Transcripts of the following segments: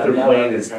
they're playing is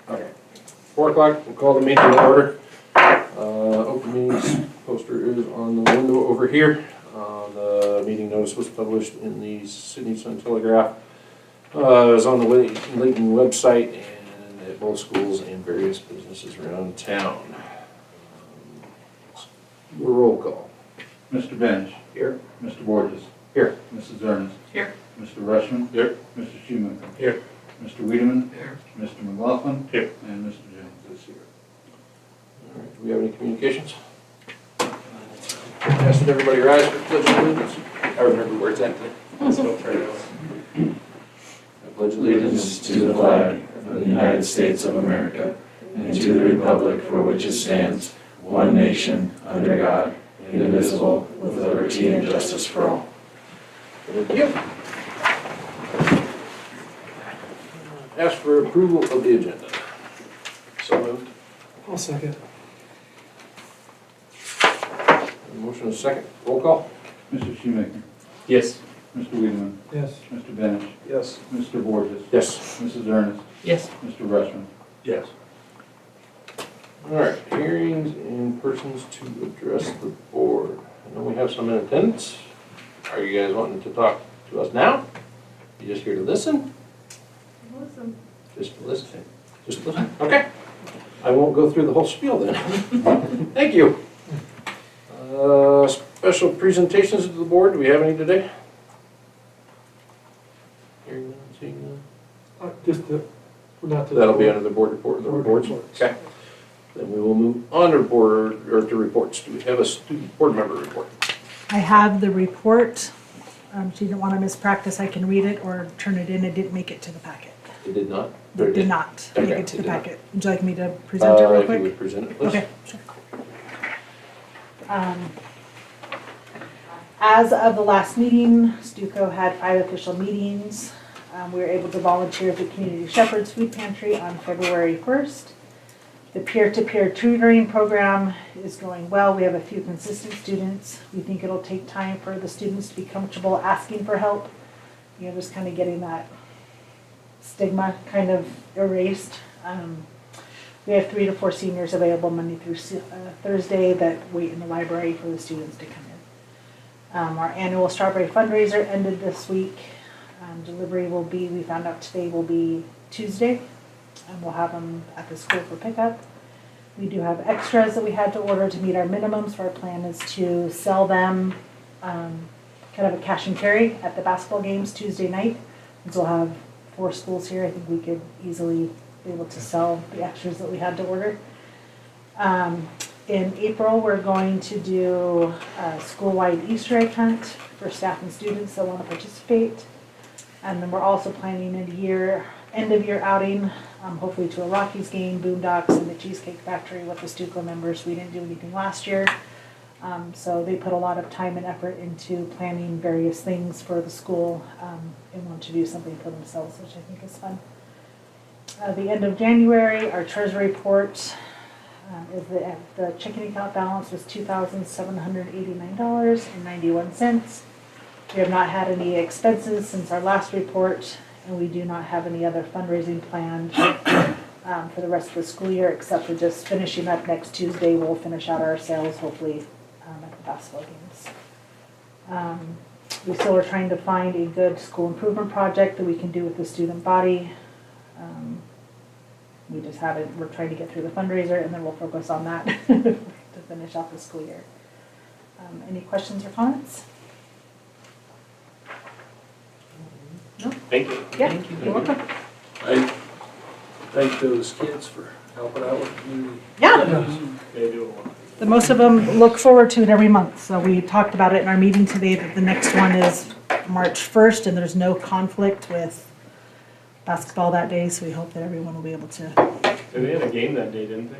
Okay. 4 o'clock, we'll call the meeting to order. Open meetings poster is on the window over here. The meeting notice was published in the Sydney Sun Telegraph. It was on the Leyton website and at both schools and various businesses around town. Roll call. Mr. Bench. Here. Mr. Borges. Here. Mrs. Ernest. Here. Mr. Rushman. Here. Mr. Shoemaker. Here. Mr. Wiedemann. Here. Mr. McLaughlin. Here. And Mr. Jones is here. All right, do we have any communications? Ask that everybody rise for pledge of allegiance. I remember where it's at. So try to. I pledge Allegiance to the flag of the United States of America and to the republic for which it stands, one nation, under God, indivisible, with liberty and justice for all. Thank you. Ask for approval of the agenda. So moved. I'll second. Motion is second. Roll call. Mr. Shoemaker. Yes. Mr. Wiedemann. Yes. Mr. Bench. Yes. Mr. Borges. Yes. Mrs. Ernest. Yes. Mr. Rushman. Yes. All right, hearings and persons to address the board. I know we have some in attendance. Are you guys wanting to talk to us now? You just here to listen? Listen. Just to listen? Just listen? Okay. I won't go through the whole spiel then. Thank you. Special presentations to the board. Do we have any today? Hearing none, seeing none. Just the, not the. That'll be under the board report, the Board reports. reports. Okay. Then we will move on to board, or to reports. Do we have a student board member report? I have the report. She didn't want to miss practice. I can read it or turn it in. It didn't make it to the packet. It did not? It did not make Okay, it to it the did not. packet. Would you like me to present it real If you quick? would present it, please. Okay, sure. As of the last meeting, Stuco had 5 official meetings. We were able to volunteer at the Community Shepherd's Food Pantry on February 1st. The peer-to-peer tutoring program is going well. We have a few consistent students. We think it'll take time for the students to be comfortable asking for help. You know, just kind of getting that stigma kind of erased. We have 3 to 4 seniors available Monday through Thursday that wait in the library for the students to come in. Our annual strawberry fundraiser ended this week. Delivery will be, we found out today, will be Tuesday. And we'll have them at the school for pickup. We do have extras that we had to order to meet our minimums. So our plan is to sell them kind of a cash and carry at the basketball games Tuesday night. And so we'll have 4 schools here. I think we could easily be able to sell the extras that we had to order. In April, we're going to do a school-wide Easter egg hunt for staff and students that want to participate. And then we're also planning an end-of-year outing, hopefully to a Rockies game, Boondocks, and the Cheesecake Factory with the Stuco members. We didn't do anything last year. So they put a lot of time and effort into planning various things for the school, and want to do something for themselves, which I think is fun. The end of January, our treasury report is the checking account balance was $2,789.91. We have not had any expenses since our last report, and we do not have any other fundraising planned for the rest of the school year, except for just finishing up next Tuesday. We'll finish out our sales, hopefully, at the basketball games. We still are trying to find a good school improvement project that we can do with the student body. We just haven't, we're trying to get through the fundraiser, and then we'll focus on that to finish out the school year. Any questions or comments? Thank you. Yeah, you're welcome. I thank those kids for helping out with the community. Yeah, They do a lot. the most of them look forward to it every month. So we talked about it in our meeting today, that the next one is March 1st, and there's no conflict with basketball that day, so we hope that everyone will be able to. They had a game that day, didn't they?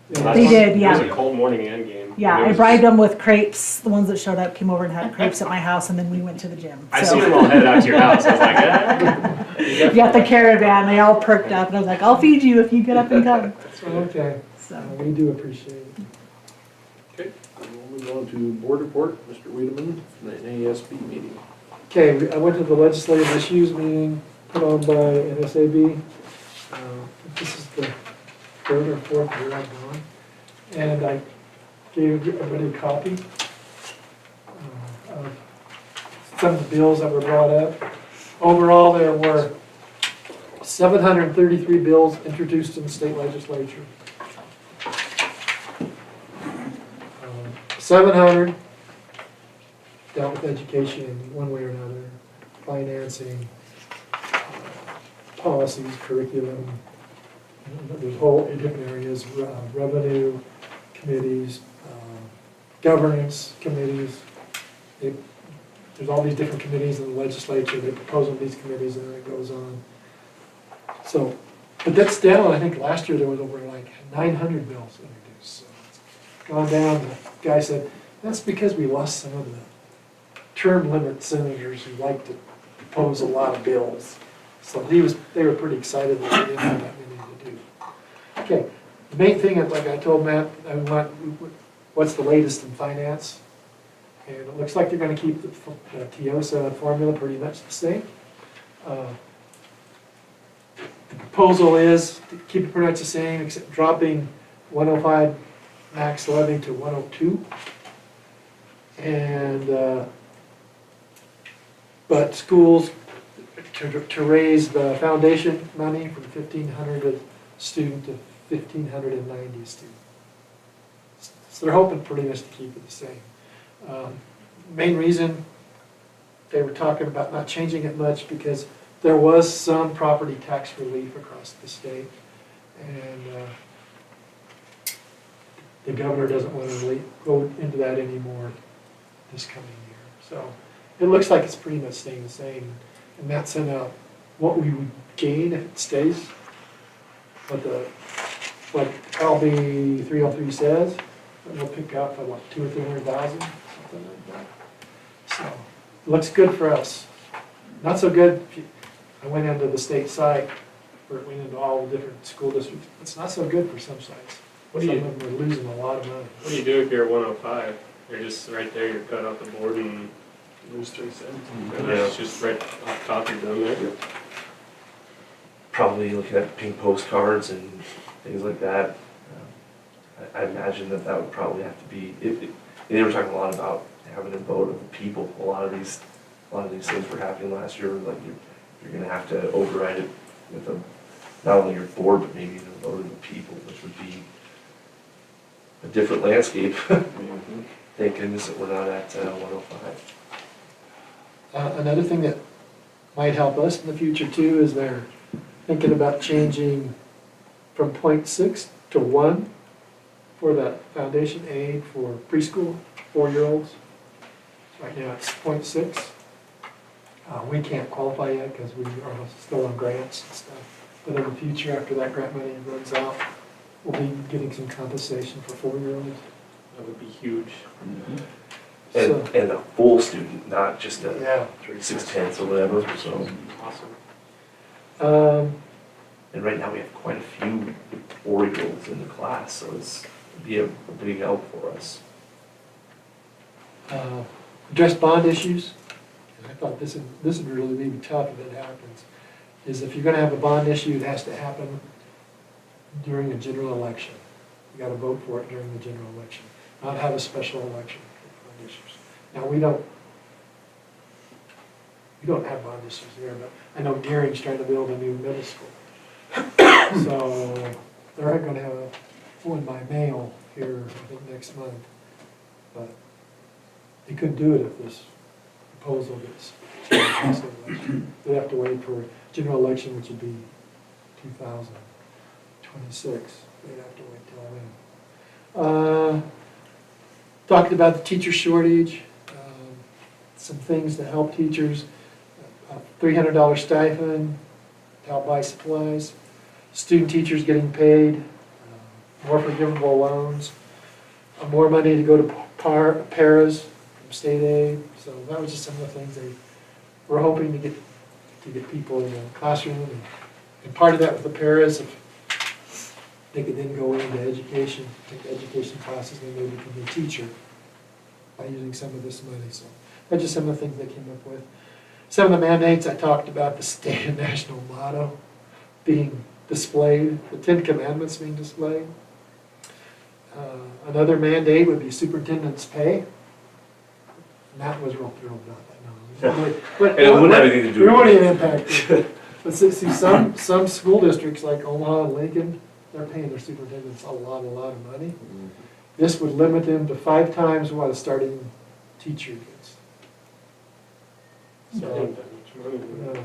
Yeah. Last They one? did, It yeah. was a cold morning and game. Yeah, And it I was- bribed them with crepes. The ones that showed up came over and had crepes at my house, and then we went to the gym. I So- seen them all headed out to your house. I was like, You got the caravan, they all perked up, and I was like, I'll feed you if you get up and come. Okay, So, we do appreciate it. Okay, we'll move on to board report, Mr. Wiedemann, from the NASB meeting. Okay, I went to the legislative issues meeting put on by NSAB. This is the third or fourth year I've gone. And I gave everybody a copy of some of the bills that were brought up. Overall, there were 733 bills introduced in the state legislature. 700 dealt with education in one way or another, financing, policies, curriculum. There's whole different areas, revenue committees, governance committees. There's all these different committees in the legislature, they propose on these committees, and then it goes on. So, but that's down, I think last year there was over like 900 bills introduced, so it's gone down. The guy said, that's because we lost some of the term limit senators who like to propose a lot of bills. So they were pretty excited that we didn't have that many to do. Okay, the main thing, like I told Matt, I want, what's the latest in finance? And it looks like they're gonna keep the TIOSA formula pretty much the same. The proposal is to keep it pretty much the same, except dropping 105 max levy to 102. And, but schools, to raise the foundation money from 1,500 a student to 1,590 a student. So they're hoping pretty much to keep it the same. Main reason they were talking about not changing it much because there was some property tax relief across the state, and the governor doesn't want to go into that anymore this coming year. So it looks like it's pretty much staying the same, and that's in what we would gain if it stays. What LB 303 says, we'll pick up what 200,000 or 300,000, something like that. So it looks good for us. Not so good. I went into the state site, where it went into all the different school districts. It's not so good for some sites. What do Some you- of them are losing a lot of money. What do you do if you're at 105? You're just right there, you're cut off the board and lose 3 cents. And that's just right off top, you're done there. Probably looking at pink postcards and things like that. I imagine that would probably have to be, they were talking a lot about having a vote of the people. A lot of these things were happening last year, like you're gonna have to override it with not only your board, but maybe even a vote of the people, which would be a different landscape. Thank goodness that we're not at 105. Another thing that might help us in the future too is they're thinking about changing from 0.6 to 1 for that foundation aid for preschool 4-year-olds. Right now it's 0.6. We can't qualify yet because we are still on grants and stuff. But in the future, after that grant money runs out, we'll be getting some compensation for 4-year-olds. That would be huge. So- And a full student, not just a Yeah. 6/10 or whatever, so. Awesome. And right now we have quite a few 4-year-olds in the class, so it'd be a big help for us. Address bond issues. And I thought this would really be tough if it happens. Is if you're gonna have a bond issue, it has to happen during a general election. You gotta vote for it during the general election, not have a special election for bond issues. Now, we don't have bond issues here, but I know Gearing's trying to build a new middle school. So they're gonna have one by mail here, I think, next month. But they couldn't do it if this proposal gets changed. They'd have to wait for general election, which would be 2026. They'd have to wait till then. Talked about the teacher shortage, some things to help teachers, $300 stipend to help buy supplies, student teachers getting paid, more forgivable loans, more money to go to paras from state aid. So that was just some of the things they were hoping to get people in the classroom. And part of that with the paras, if they could then go into education, take education classes, then maybe become a teacher by using some of this money. So that's just some of the things they came up with. Some of the mandates I talked about, the state and national motto being displayed, the 10 Commandments being displayed. Another mandate would be superintendent's pay. Matt was real thrilled about that. No, but And it wouldn't have anything to do we with won't it. even impact it. But see, some school districts like Omaha and Lincoln, they're paying their superintendents a lot of money. This would limit them to 5 times what a starting teacher gets. So,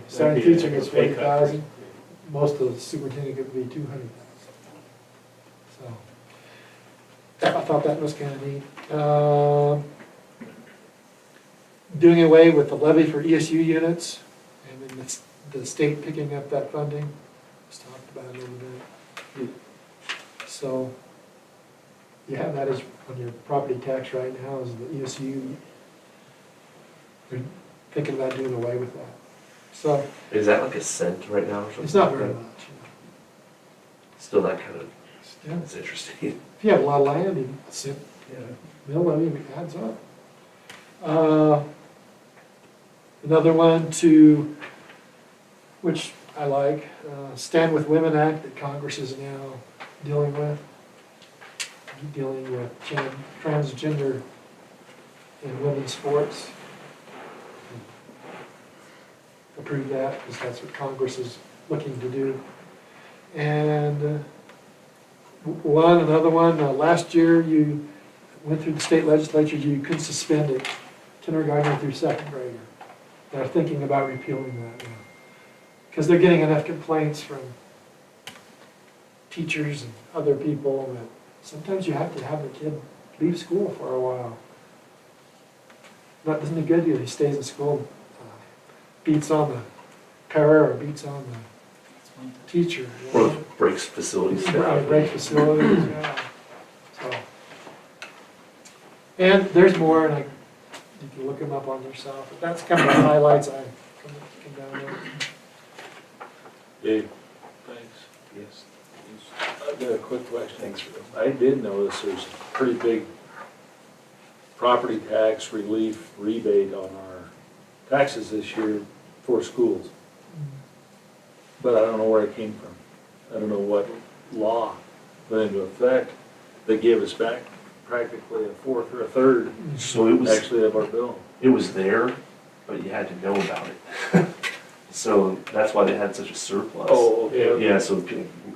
starting teacher gets 40,000. Most of the superintendent could be 200,000. So, I thought that was kind of neat. Doing away with the levy for ESU units, and then the state picking up that funding. Let's talk about it a little bit. So, yeah, that is on your property tax right now is the ESU. They're thinking about doing away with that. So, Is that like a cent right now or something? it's not like very that? much. Still that kind of, Yeah. that's interesting. If you have a lot of land, you sit, mill levy, it adds up. Another one which I like, Stand With Women Act that Congress is now dealing with transgender in women's sports. Approve that, because that's what Congress is looking to do. And another one, last year you went through the state legislature, you could suspend it, kindergarten through 2nd grader. They're thinking about repealing that now. Because they're getting enough complaints from teachers and other people that sometimes you have to have the kid leave school for a while. Isn't it good if he stays in school, beats on the para or beats on the teacher? You know? Or breaks facilities down. Break facilities, yeah. So, and there's more, and you can look them up on yourself, but that's kind of the highlights I come down with. Dave, thanks. Yes. I've got a quick question. Thanks for that. I did notice there's a pretty big property tax relief rebate on our taxes this year for schools. But I don't know where it came from. I don't know what law went into effect that gave us back practically a fourth or a third, So it was, actually, of our bill. it was there, but you had to know about it. So that's why they had such a surplus. Oh, okay. Yeah, so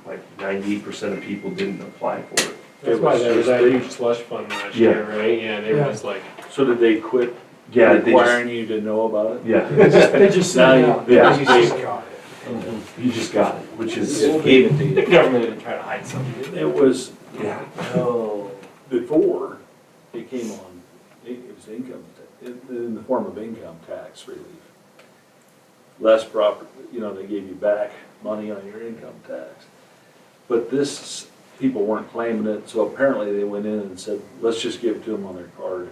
like 98% of people didn't apply for it. That's It why was there was just that they- huge slush fund last Yeah. year, right? Yeah, they Yeah. was like, So did they quit Yeah, they just, requiring you to know about it? yeah, They just Now send you- out. Yeah. They just send out. you just got it, which is, Just gave it to the you. government didn't try to hide something. It was, yeah. before it came on, it was income, in the form of income tax relief. Less proper, they gave you back money on your income tax. But this people weren't claiming it, so apparently they went in and said, let's just give it to them on their card,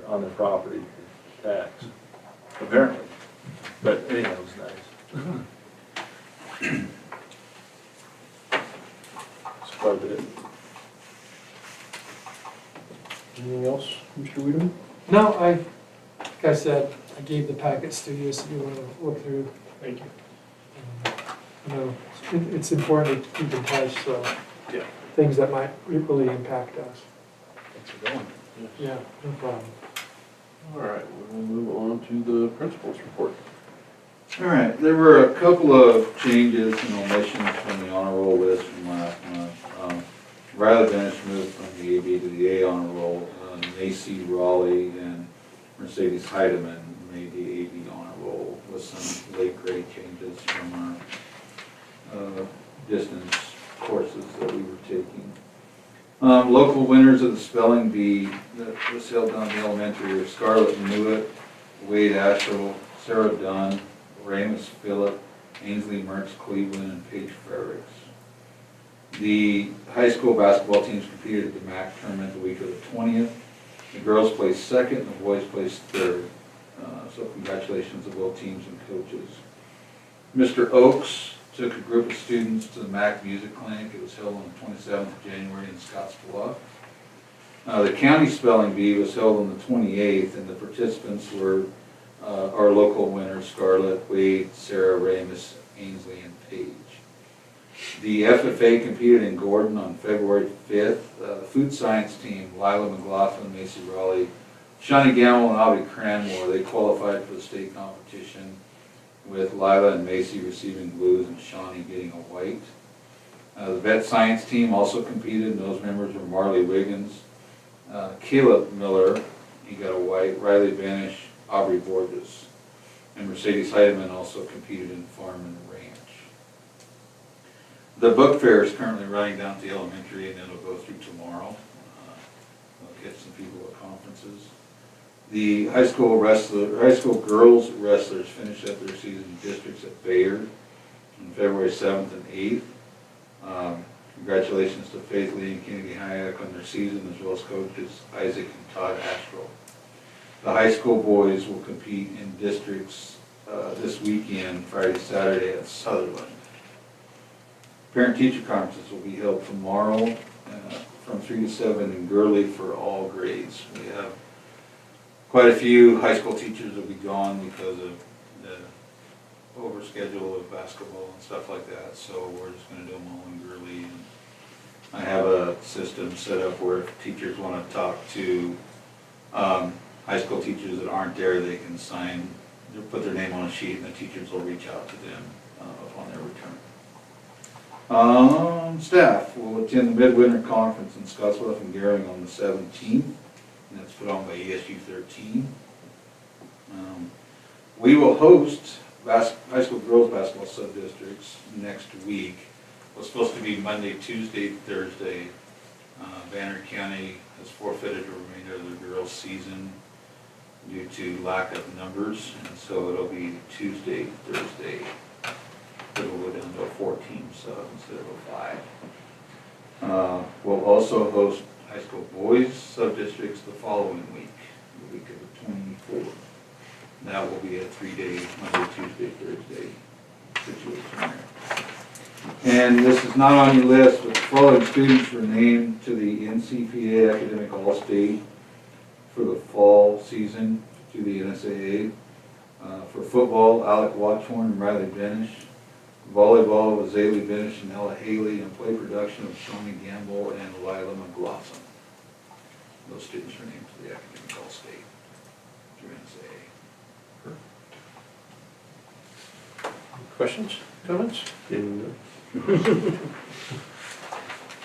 on their property tax, apparently. But anyhow, it was nice. That's quite a bit. Anything else, Mr. Wiedemann? No, like I said, I gave the packets to you, so you want to look through. Thank you. You know, it's important to keep in touch, so. Yeah. Things that might really impact us. Thanks for going. Yeah, no problem. All right, we'll move on to the principal's report. All right, there were a couple of changes and omissions from the honor roll list from last month. Riley Benish moved from the AB to the A honor roll. Macy Raleigh and Mercedes Heidemann made the AB honor roll with some late grade changes from our distance courses that we were taking. Local winners of the spelling bee that was held down in the elementary are Scarlett Newitt, Wade Asheville, Sarah Dunn, Ramus Phillip, Ainsley Mertz Cleveland, and Paige Fredericks. The high school basketball teams competed at the MAC tournament the week of the 20th. The girls placed second and the boys placed third. So congratulations to both teams and coaches. Mr. Oakes took a group of students to the MAC Music Clinic. It was held on the 27th of January in Scotts Bluff. The county spelling bee was held on the 28th, and the participants were our local winners, Scarlett, Wade, Sarah, Ramus, Ainsley, and Paige. The FFA competed in Gordon on February 5th. The food science team, Lila McLaughlin, Macy Raleigh, Shawnee Gamble, and Avi Cranmore, they qualified for the state competition, with Lila and Macy receiving blues and Shawnee getting a white. The vet science team also competed, and those members were Marley Wiggins, Caleb Miller, he got a white, Riley Banish, Aubrey Borges, and Mercedes Heidemann also competed in farm and ranch. The book fair is currently running down to the elementary, and it'll go through tomorrow. We'll get some people at conferences. The high school girls wrestlers finished up their season districts at Bayard on February 7th and 8th. Congratulations to Faith Lee and Kennedy Hayek on their season, as well as coaches Isaac and Todd Astro. The high school boys will compete in districts this weekend, Friday, Saturday at Sutherland. Parent-teacher conferences will be held tomorrow from 3 to 7 in Gurley for all grades. We have quite a few high school teachers will be gone because of the overschedule of basketball and stuff like that, so we're just going to do them all in Gurley. And I have a system set up where if teachers want to talk to high school teachers that aren't there, they can sign, put their name on a sheet, and the teachers will reach out to them upon their return. Staff will attend the Midwinter Conference in Scottsbluff and Gehring on the 17th, and that's put on by ESU 13. We will host high school girls basketball sub-districts next week. It was supposed to be Monday, Tuesday, Thursday. Banner County has forfeited the remainder of the girls' season due to lack of numbers, and so it'll be Tuesday, Thursday. It'll go down to a 14 sub instead of a 5. We'll also host high school boys sub-districts the following week, the week of the 24th. That will be a 3-day, Monday, Tuesday, Thursday situation there. And this is not on your list, but the following students were named to the NCPA Academic All-State for the fall season through the NSAA. For football, Alec Watchorn and Riley Benish. Volleyball was Zaylee Benish and Ella Haley, and play production of Shawnee Gamble and Lila McLaughlin. Those students were named to the Academic All-State through NSAA. Questions, comments?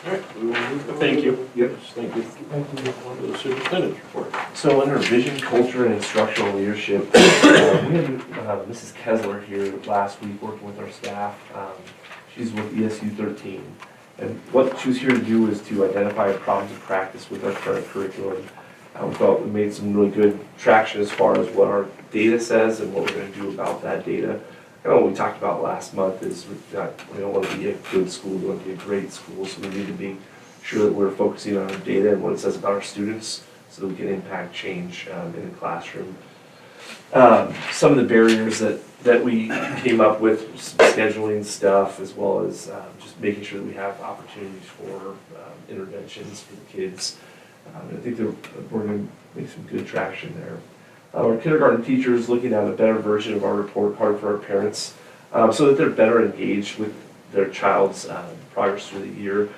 All right, we will move on. Thank you. Yes, thank you. On to the superintendent's report. So under vision, culture, and instructional leadership, we had Mrs. Kessler here last week working with our staff. She's with ESU 13. And what she was here to do was to identify problems of practice with our current curriculum. We felt we made some really good traction as far as what our data says and what we're going to do about that data. kind of what we talked about last month is we don't want to be a good school, we want to be a great school, so we need to be sure that we're focusing on our data and what it says about our students so that we can impact change in the classroom. Some of the barriers that we came up with, scheduling stuff, as well as just making sure that we have opportunities for interventions for the kids. I think we're going to make some good traction there. Our kindergarten teachers looking at a better version of our report card for our parents so that they're better engaged with their child's progress through the year.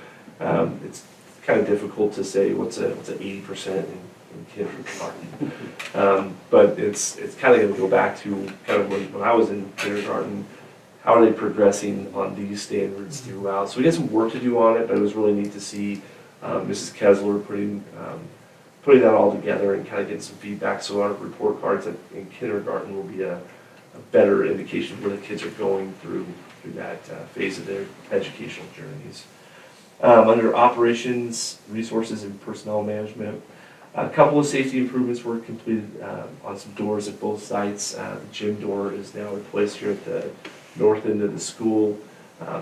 It's kind of difficult to say what's an 80% in kindergarten. But it's kind of going to go back to kind of when I was in kindergarten, how are they progressing on these standards throughout? So we got some work to do on it, but it was really neat to see Mrs. Kessler putting that all together and kind of getting some feedback. So our report cards in kindergarten will be a better indication of where the kids are going through that phase of their educational journeys. Under operations, resources, and personnel management, a couple of safety improvements were completed on some doors at both sites. The gym door is now replaced here at the north end of the school,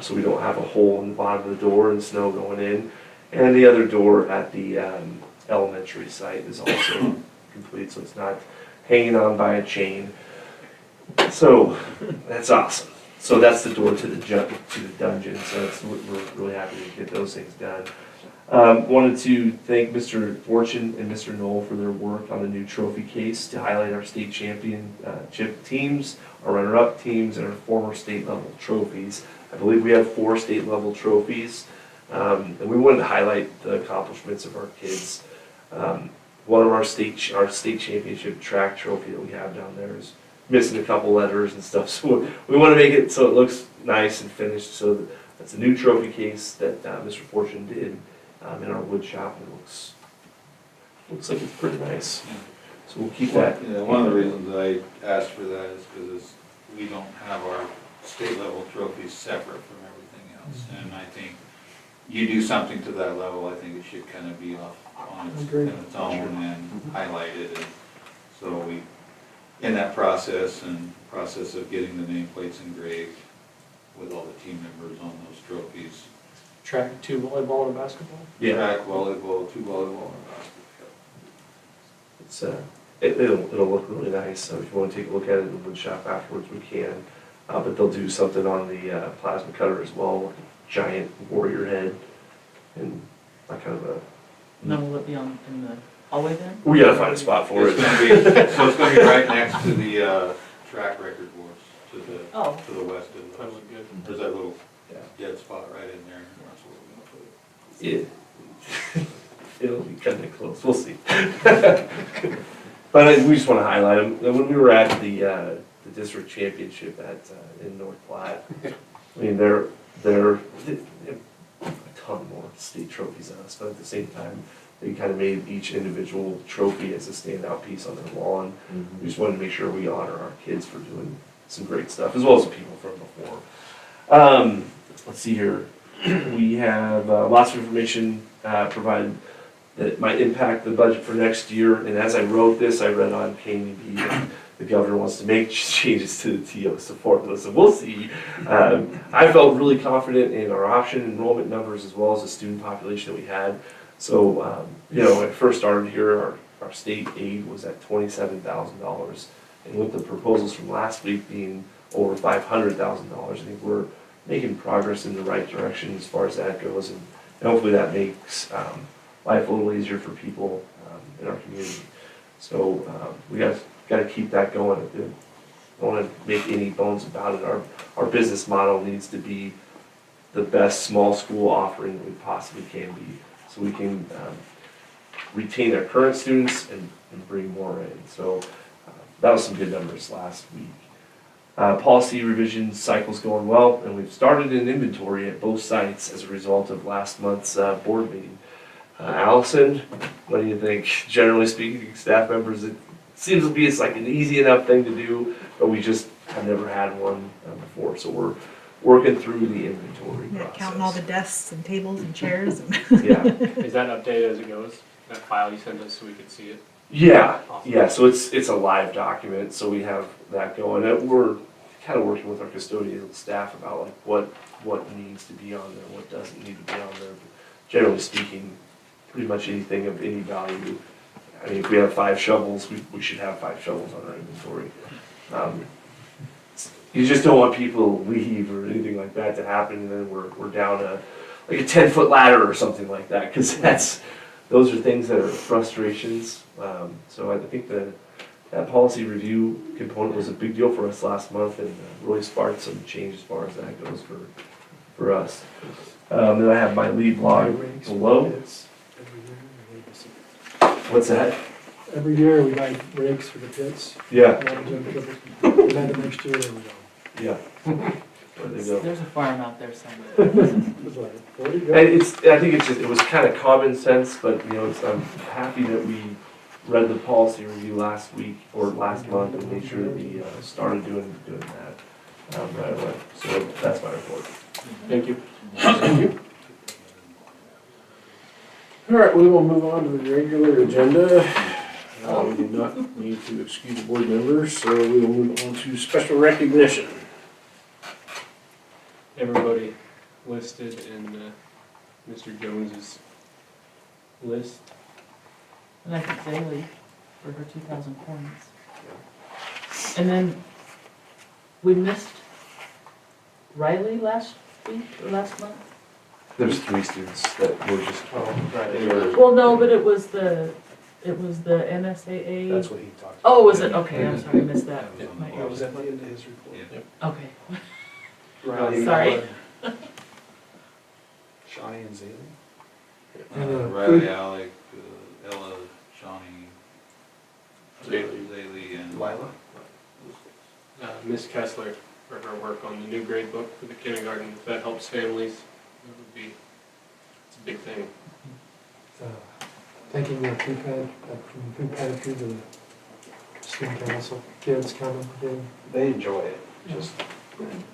so we don't have a hole in the bottom of the door and snow going in. And the other door at the elementary site is also complete, so it's not hanging on by a chain. So that's awesome. So that's the door to the dungeon. So we're really happy to get those things done. Wanted to thank Mr. Fortune and Mr. Knoll for their work on the new trophy case to highlight our state championship teams, our runner-up teams, and our former state level trophies. I believe we have 4 state level trophies, and we wanted to highlight the accomplishments of our kids. One of our state championship track trophy that we have down there is missing a couple letters and stuff, so we want to make it so it looks nice and finished. So that's a new trophy case that Mr. Fortune did in our wood shop, and it looks like it's pretty nice. So we'll keep that. Yeah, one of the reasons I asked for that is because we don't have our state level trophies separate from everything else, and I think you do something to that level, I think it should kind of be off on its own and highlighted. And so we, in that process of getting the nameplates engraved with all the team members on those trophies. Track 2 volleyball and basketball? Yeah. Track, volleyball, 2 volleyball and basketball. It's it'll look really nice. So if you want to take a look at it in the wood shop afterwards, we can. But they'll do something on the plasma cutter as well, like a giant warrior head, and that kind of a. No, will it be in the hallway then? We gotta find a spot for it. It's gonna be right next to the track record boards, to the west of the. That'll look good. There's that little dead spot right in there. That's where we're gonna put it. It'll be kind of close. We'll see. But we just want to highlight them. When we were at the district championship in North Platte, I mean they have a ton more state trophies than us, but at the same time, they kind of made each individual trophy as a standout piece on their lawn. We just wanted to make sure we honor our kids for doing some great stuff, as well as the people from before. Let's see here. We have lots of information provided that might impact the budget for next year. And as I wrote this, I read on KNB that the governor wants to make changes to the TOs to formula, so we'll see. I felt really confident in our option enrollment numbers as well as the student population that we had. So, when I first started here, our state aid was at $27,000. And with the proposals from last week being over $500,000, I think we're making progress in the right direction as far as that goes. And hopefully that makes life a little easier for people in our community. So we got to keep that going. I don't want to make any bones about it. Our business model needs to be the best small school offering that we possibly can be, so we can retain our current students and bring more in. So that was some good numbers last week. Policy revision cycle's going well, and we've started an inventory at both sites as a result of last month's board meeting. Allison, what do you think? Generally speaking, staff members, it seems to be like an easy enough thing to do, but we just have never had one before, so we're working through the inventory process. Counting all the desks and tables and chairs. Yeah. Is that updated as it goes? That file you sent us so we could see it? Yeah, Awesome. yeah. So it's a live document, so we have that going. We're kind of working with our custodial staff about like what needs to be on there, what doesn't need to be on there. But generally speaking, pretty much anything of any value. I mean, if we have 5 shovels, we should have 5 shovels on our inventory. You just don't want people to leave or anything like that to happen, and then we're down like a 10-foot ladder or something like that, because those are things that are frustrations. So I think that policy review component was a big deal for us last month, and really sparked some change as far as that goes for us. Then I have my lead log below. What's that? Every year we buy rakes for the pits. Yeah. And then the next year, there we go. Yeah. There you go. There's a farm out there somewhere. It's like, there you go. And I think it was kind of common sense, but you know, I'm happy that we read the policy review last week or last month and made sure that we started doing that right away. So that's my report. Thank you. Thank you. All right, we will move on to the regular agenda. We do not need to excuse board members, so we will move on to special recognition. Everybody listed in Mr. Jones's list. And I think Zaylee for her 2,000 coins. And then we missed Riley last week or last month? There's 3 students that were just. Well, no, but it was the NSAA. That's what he talked about. Oh, was it? Okay, I'm sorry, I missed that. My ear That was was at the end of his report. Yeah. Okay. Riley, Sorry. Shawnee and Zaylee. And, Riley, Alec, Ella, Shawnee, Zaylee. Zaylee, and Lila. Miss Kessler for her work on the new grade book for the kindergarten. If that helps families, it would be, it's a big thing. Thanking the food from food pantry to the student council, kids coming in. They enjoy it. Just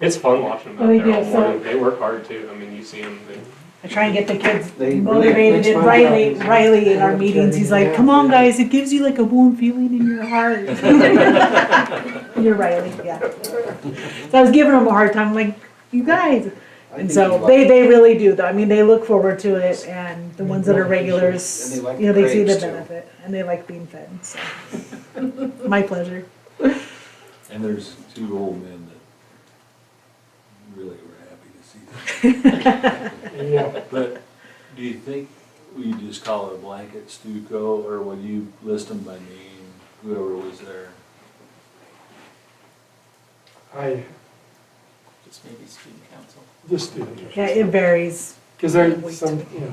It's fun watching them Oh, out they there all do, so- morning. They work hard too. I mean, you see them, I try and get the kids They really- motivated, it's and fun Riley, job. Riley in our meetings, he's like, come on guys, it gives you like a warm feeling in your heart. You're Riley, yeah. So I was giving them a hard time, like, you guys. And so they really do, though. I mean, they look forward to it, and the ones that are regulars, And they like you know, they see the grapes, too. benefit, and they like being fed, so. My pleasure. And there's 2 old men that really were happy to see that. Yeah, But do you think we just call it a blanket Stuco, or will you list them by name, whoever was there? I Just maybe student council. just do it. Yeah, it varies. Because there's some, you know,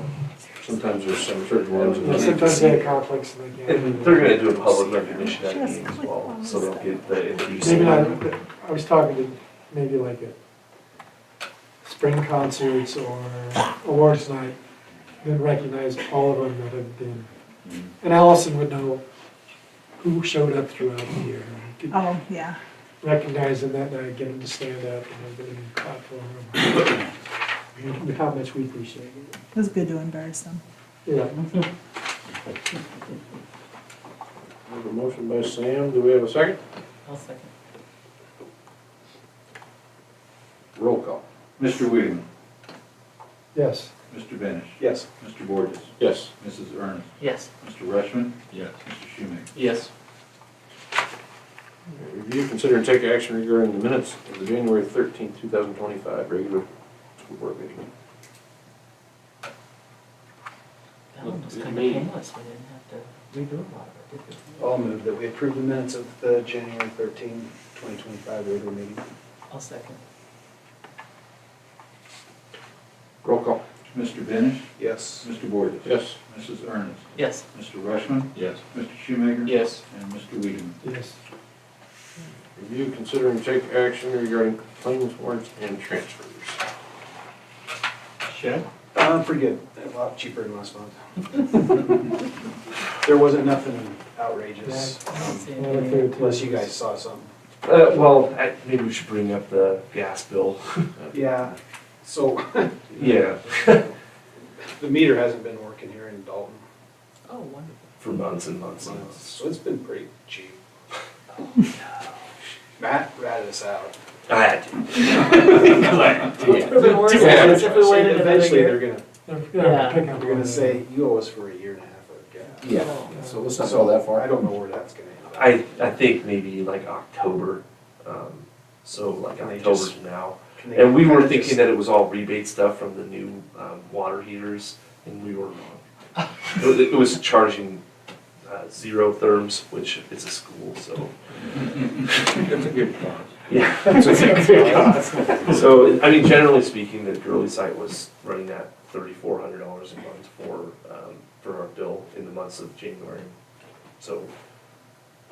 Sometimes there's some certain ones. that- sometimes they have conflicts and they can't. And they're gonna do a public recognition at the meeting as well, so they'll get the increase. Maybe not, I was talking to maybe like a spring concerts or awards night, then recognize all of them that have been. And Allison would know who showed up throughout the year. and could Oh, yeah. recognize them that night, get them to stand up and everybody clap for them. How much we appreciate it. It was good to embarrass them. Yeah. We have a motion by Sam. Do we have a second? I'll second. Roll call. Mr. Weedman, Yes. Mr. Benish, yes. Mr. Borges, Yes. Mrs. Ernest, Yes. Mr. Rushman, Yes. Mr. Shoemaker. Yes. Review, consider and take action regarding the minutes of the January 13th, 2025 regular school board meeting. That one was kind of Me. painless. We didn't have to redo a lot of it, did we? I'll move that we approve the minutes of the January 13, 2025 regular meeting. I'll second. Roll call. Mr. Benish, Yes. Mr. Borges. Yes. Mrs. Ernest, Yes. Mr. Rushman, Yes. Mr. Shoemaker. Yes. And Mr. Weedman. Yes. Review, consider and take action regarding claims, warrants, and transfers. Shed? Pretty good. A lot cheaper than last month. There wasn't nothing outrageous, I don't see Yeah, anything. unless you guys saw something. Well, maybe we should bring up the gas bill. Yeah, so Yeah, the meter hasn't been working here in Dalton, Oh, wonderful. for months and months and months. so it's been pretty cheap. Matt ratted us out. I had to. What's the worst Yeah. case if we waited another Eventually, year? they're gonna, Yeah. Pick up they're gonna on say, you owe us for a year and a half of gas. Yeah, so let's not go that far. I don't know where that's gonna end up. I think maybe like October, so like Can they October just- to now. Can they And we were kinda thinking just- that it was all rebate stuff from the new water heaters, and we were wrong. It was charging 0 therms, which it's a school, so. It's a good cause. Yeah. So, I mean, generally speaking, the girly site was running at $3,400 a month for our bill in the months of January. So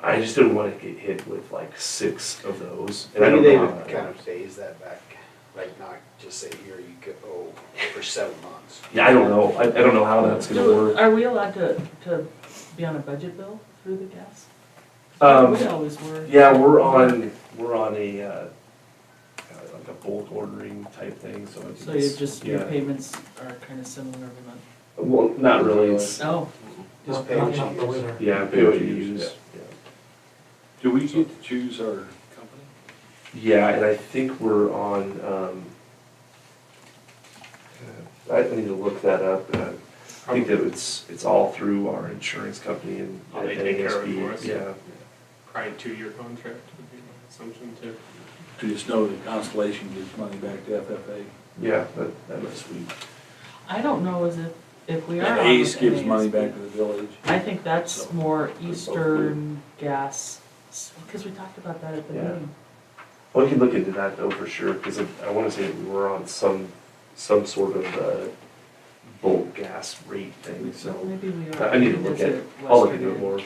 I just didn't want to get hit with like 6 of those. And I Maybe don't they know how would that kind works. of phase that back, like not just say, here you go for 7 months. Yeah, I don't know. I don't know how that's gonna work. Are we allowed to be on a budget bill through the gas? We always were. Yeah, we're on a like a bulk ordering type thing, so it's. So you just, your yeah. payments are kind of similar every month? Well, not really, it's, Oh, Just pay what you use. yeah, pay what you use. Do we get to choose our company? Yeah, and I think we're on, I need to look that up. I think that it's all through our insurance company and. Oh, they take care of it ASB. for us? Yeah, Probably 2-year contract would be my assumption too. To just know that Constellation gives money back to FFA. yeah, that was sweet. I don't know if we are And on ACE with gives money NASB. back to the village. I think that's So, more both Eastern gas, because we talked about that at the Yeah. meeting. Well, we can look into that though for sure, because I want to say that we were on some sort of bulk gas rate thing, so. Maybe we are. I need to look at it. I'll look into it more.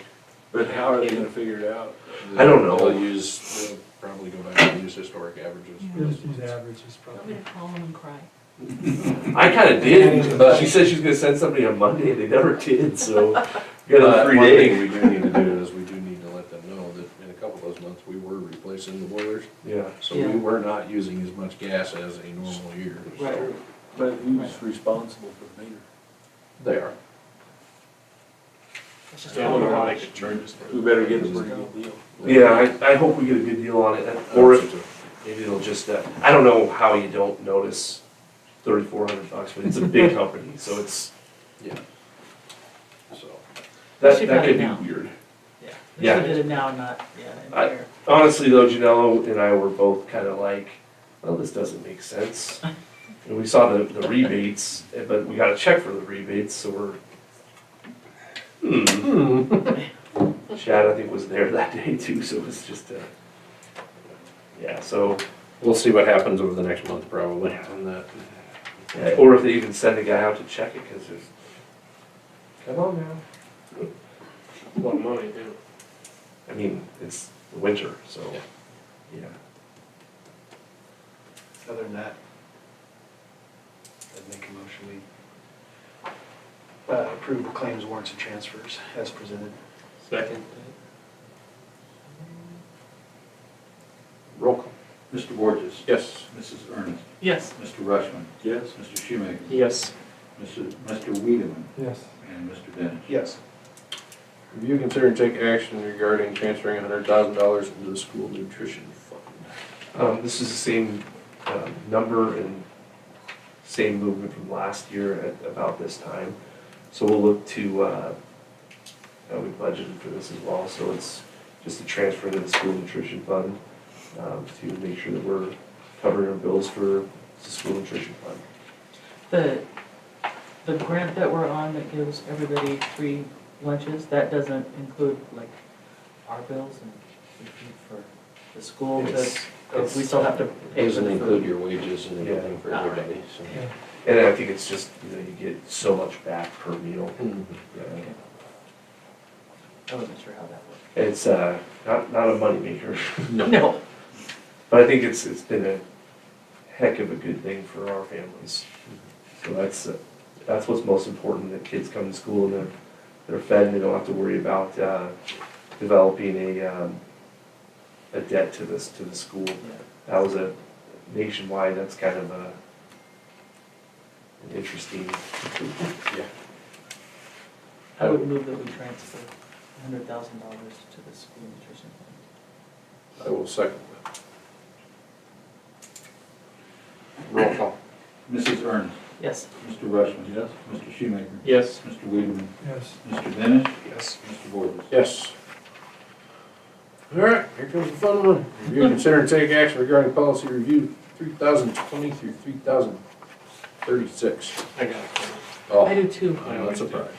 But how are they gonna figure it out? I don't know. They'll probably go back and use historic averages. We'll just use averages Want me probably. to call them and cry? I kind of did. She said she was gonna send somebody on Monday, and they never did, so. We got a 3 One day. thing we do need to do is we do need to let them know that in a couple of those months, we were replacing the boilers. Yeah. So Yeah. we were not using as much gas as a normal year. so Right. But who's responsible for the meter? They are. Let's just Yeah, I call don't know them. how they could charge us for We it. better get a pretty good deal. Yeah, I hope we get a good deal on it, or if, maybe it'll just, I don't know how you don't notice $3,400, but it's a big company, so it's, Yeah. So. that Should have could it be now. weird. Yeah, Yeah. we should did it now, not, in a year. Honestly though, Janelle and I were both kind of like, well, this doesn't make sense. And we saw the rebates, but we got a check for the rebates, so we're, Chad, I think, was there that day too, so it was just, yeah, so, We'll see what happens over the next month probably on that. yeah, or if they even send a guy out to check it, because there's, come on now. A lot of money, yeah. I mean, it's the winter, so, Yeah. yeah. Other than that, I'd make a motion, we approve the claims, warrants, and transfers as presented. Second. Roll call. Mr. Borges? Yes. Mrs. Ernest? Yes. Mr. Rushman? Yes? Mr. Shoemaker? Yes. Mr. Wiedemann? Yes. And Mr. Dennis? Yes. Review, consider, and take action regarding transferring $100,000 into the school nutrition fund. This is the same number and same movement from last year at about this time. So we'll look to, we budgeted for this as well, so it's just a transfer to the school nutrition fund to make sure that we're covering our bills for the school nutrition fund. The grant that we're on that gives everybody free lunches, that doesn't include like our bills and for the school, It's- because we still have to pay for Doesn't the include food. your wages and everything for Yeah. everybody, so. Yeah. And I think it's just, you get so much back per meal. Mhm. Yeah. I wasn't sure how that worked. It's not a moneymaker. No. But I think it's been a heck of a good thing for our families. So that's what's most important, that kids come to school and they're fed and they don't have to worry about developing a debt to the school. That was a nationwide, that's kind of an interesting. Yeah. I would move that we transfer $100,000 to the school nutrition fund. I will second that. Ernst, Yes. Mr. Rushman. Yes. Mr. Shoemaker, Yes. Mr. Weedman, Yes. Mr. Benish, Yes. Mr. Borges. Yes. All right, here comes the fun one. Review, consider, and take action regarding policy review 3020 through 3036. I got it. Oh, I do too. I'm not surprised.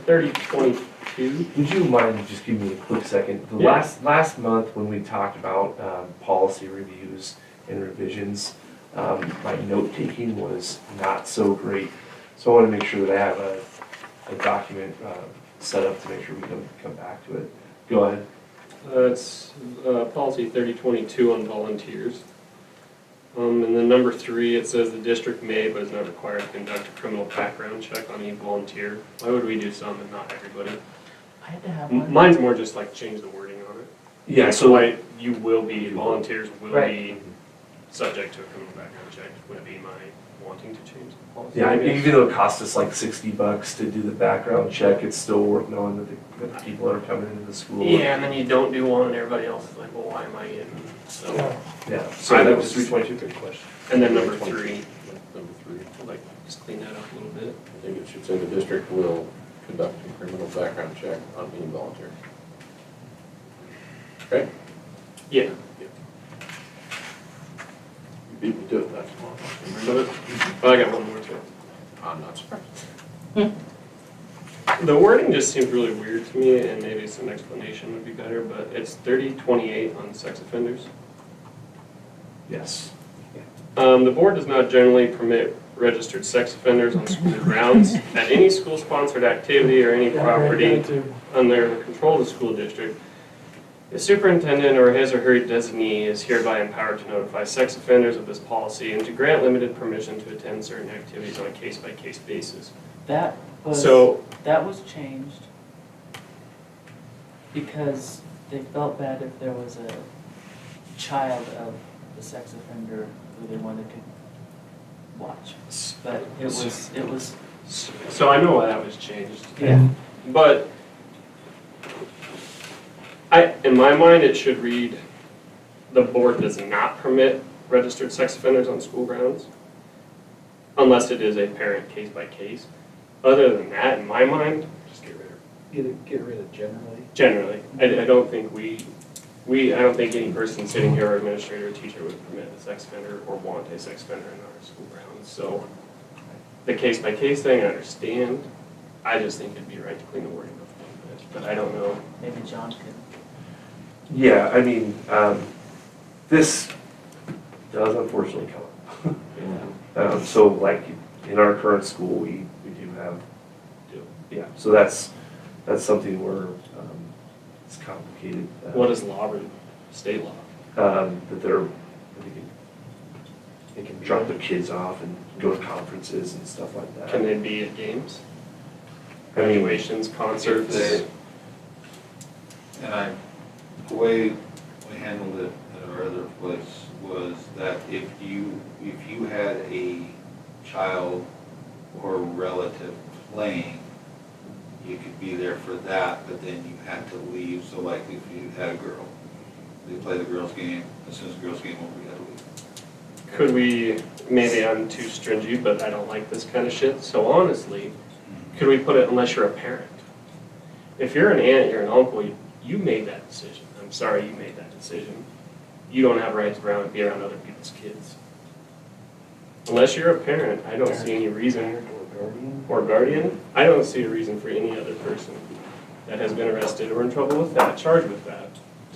3022. Would you mind just giving me a quick second? The Yeah. last month when we talked about policy reviews and revisions, my note taking was not so great. So I want to make sure that I have a document set up to make sure we can come back to it. Go ahead. It's policy 3022 on volunteers. And then number 3, it says the district may but is not required to conduct a criminal background check on any volunteer. Why would we do some and not everybody? I had to have one. Mine's more just like change the wording on it. Yeah, Like, so like, you will be, volunteers will Right. be subject to a criminal background check, would be my wanting to change the policy. yeah, I guess. even though it costs us like $60 to do the background check, it's still worth knowing that the people that are coming into the school. Yeah, and then you don't do one and everybody else is like, well, why am I in? So, Yeah. Yeah, so that was 322, good question. and then number 3, Number 3. like, just clean that up a little bit. I think it should say the district will conduct a criminal background check on any volunteer. Okay? Yeah. You beat me to it, that's all. But I got one more too. I'm not surprised. The wording just seems really weird to me, and maybe some explanation would be better, but it's 3028 on sex offenders. Yes. The board does not generally permit registered sex offenders on school grounds at any school-sponsored activity or any Yeah, property that too. under the control of the school district. The superintendent or his or her designee is hereby empowered to notify sex offenders of this policy and to grant limited permission to attend certain activities on a case-by-case basis. That was, So, that was changed because they felt bad if there was a child of the sex offender who they wanted to watch. But it was, so I know why that was changed. yeah, But in my mind, it should read, the board does not permit registered sex offenders on school grounds unless it is a parent case by case. Other than that, in my mind, just get rid of it. Get rid of generally. Generally, I don't think I don't think any person sitting here or administrator or teacher would permit a sex offender or want a sex offender in our school grounds. So the case by case thing, I understand. I just think it'd be right to clean the wording up a little bit, but I don't know. maybe John could. Yeah, I mean, this does unfortunately come up. So like, in our current school, we do have, yeah, so that's something where, it's complicated. What is law, state law? That they can drop their kids off and go to conferences and stuff like that. Can they be at games? I mean, Graduations, concerts? And the way we handled it at our other place was that if you had a child or relative playing, you could be there for that, but then you had to leave. So like if you had a girl, they play the girls' game, as soon as the girls' game over, you had to leave. Could we, maybe I'm too stringent, but I don't like this kind of shit, so honestly, could we put it unless you're a parent? If you're an aunt, you're an uncle, you made that decision. I'm sorry you made that decision. You don't have rights to be around other people's kids. Unless you're a parent, I don't see any reason, or guardian, I don't see a reason for any other person that has been arrested or in trouble with that, charged with that,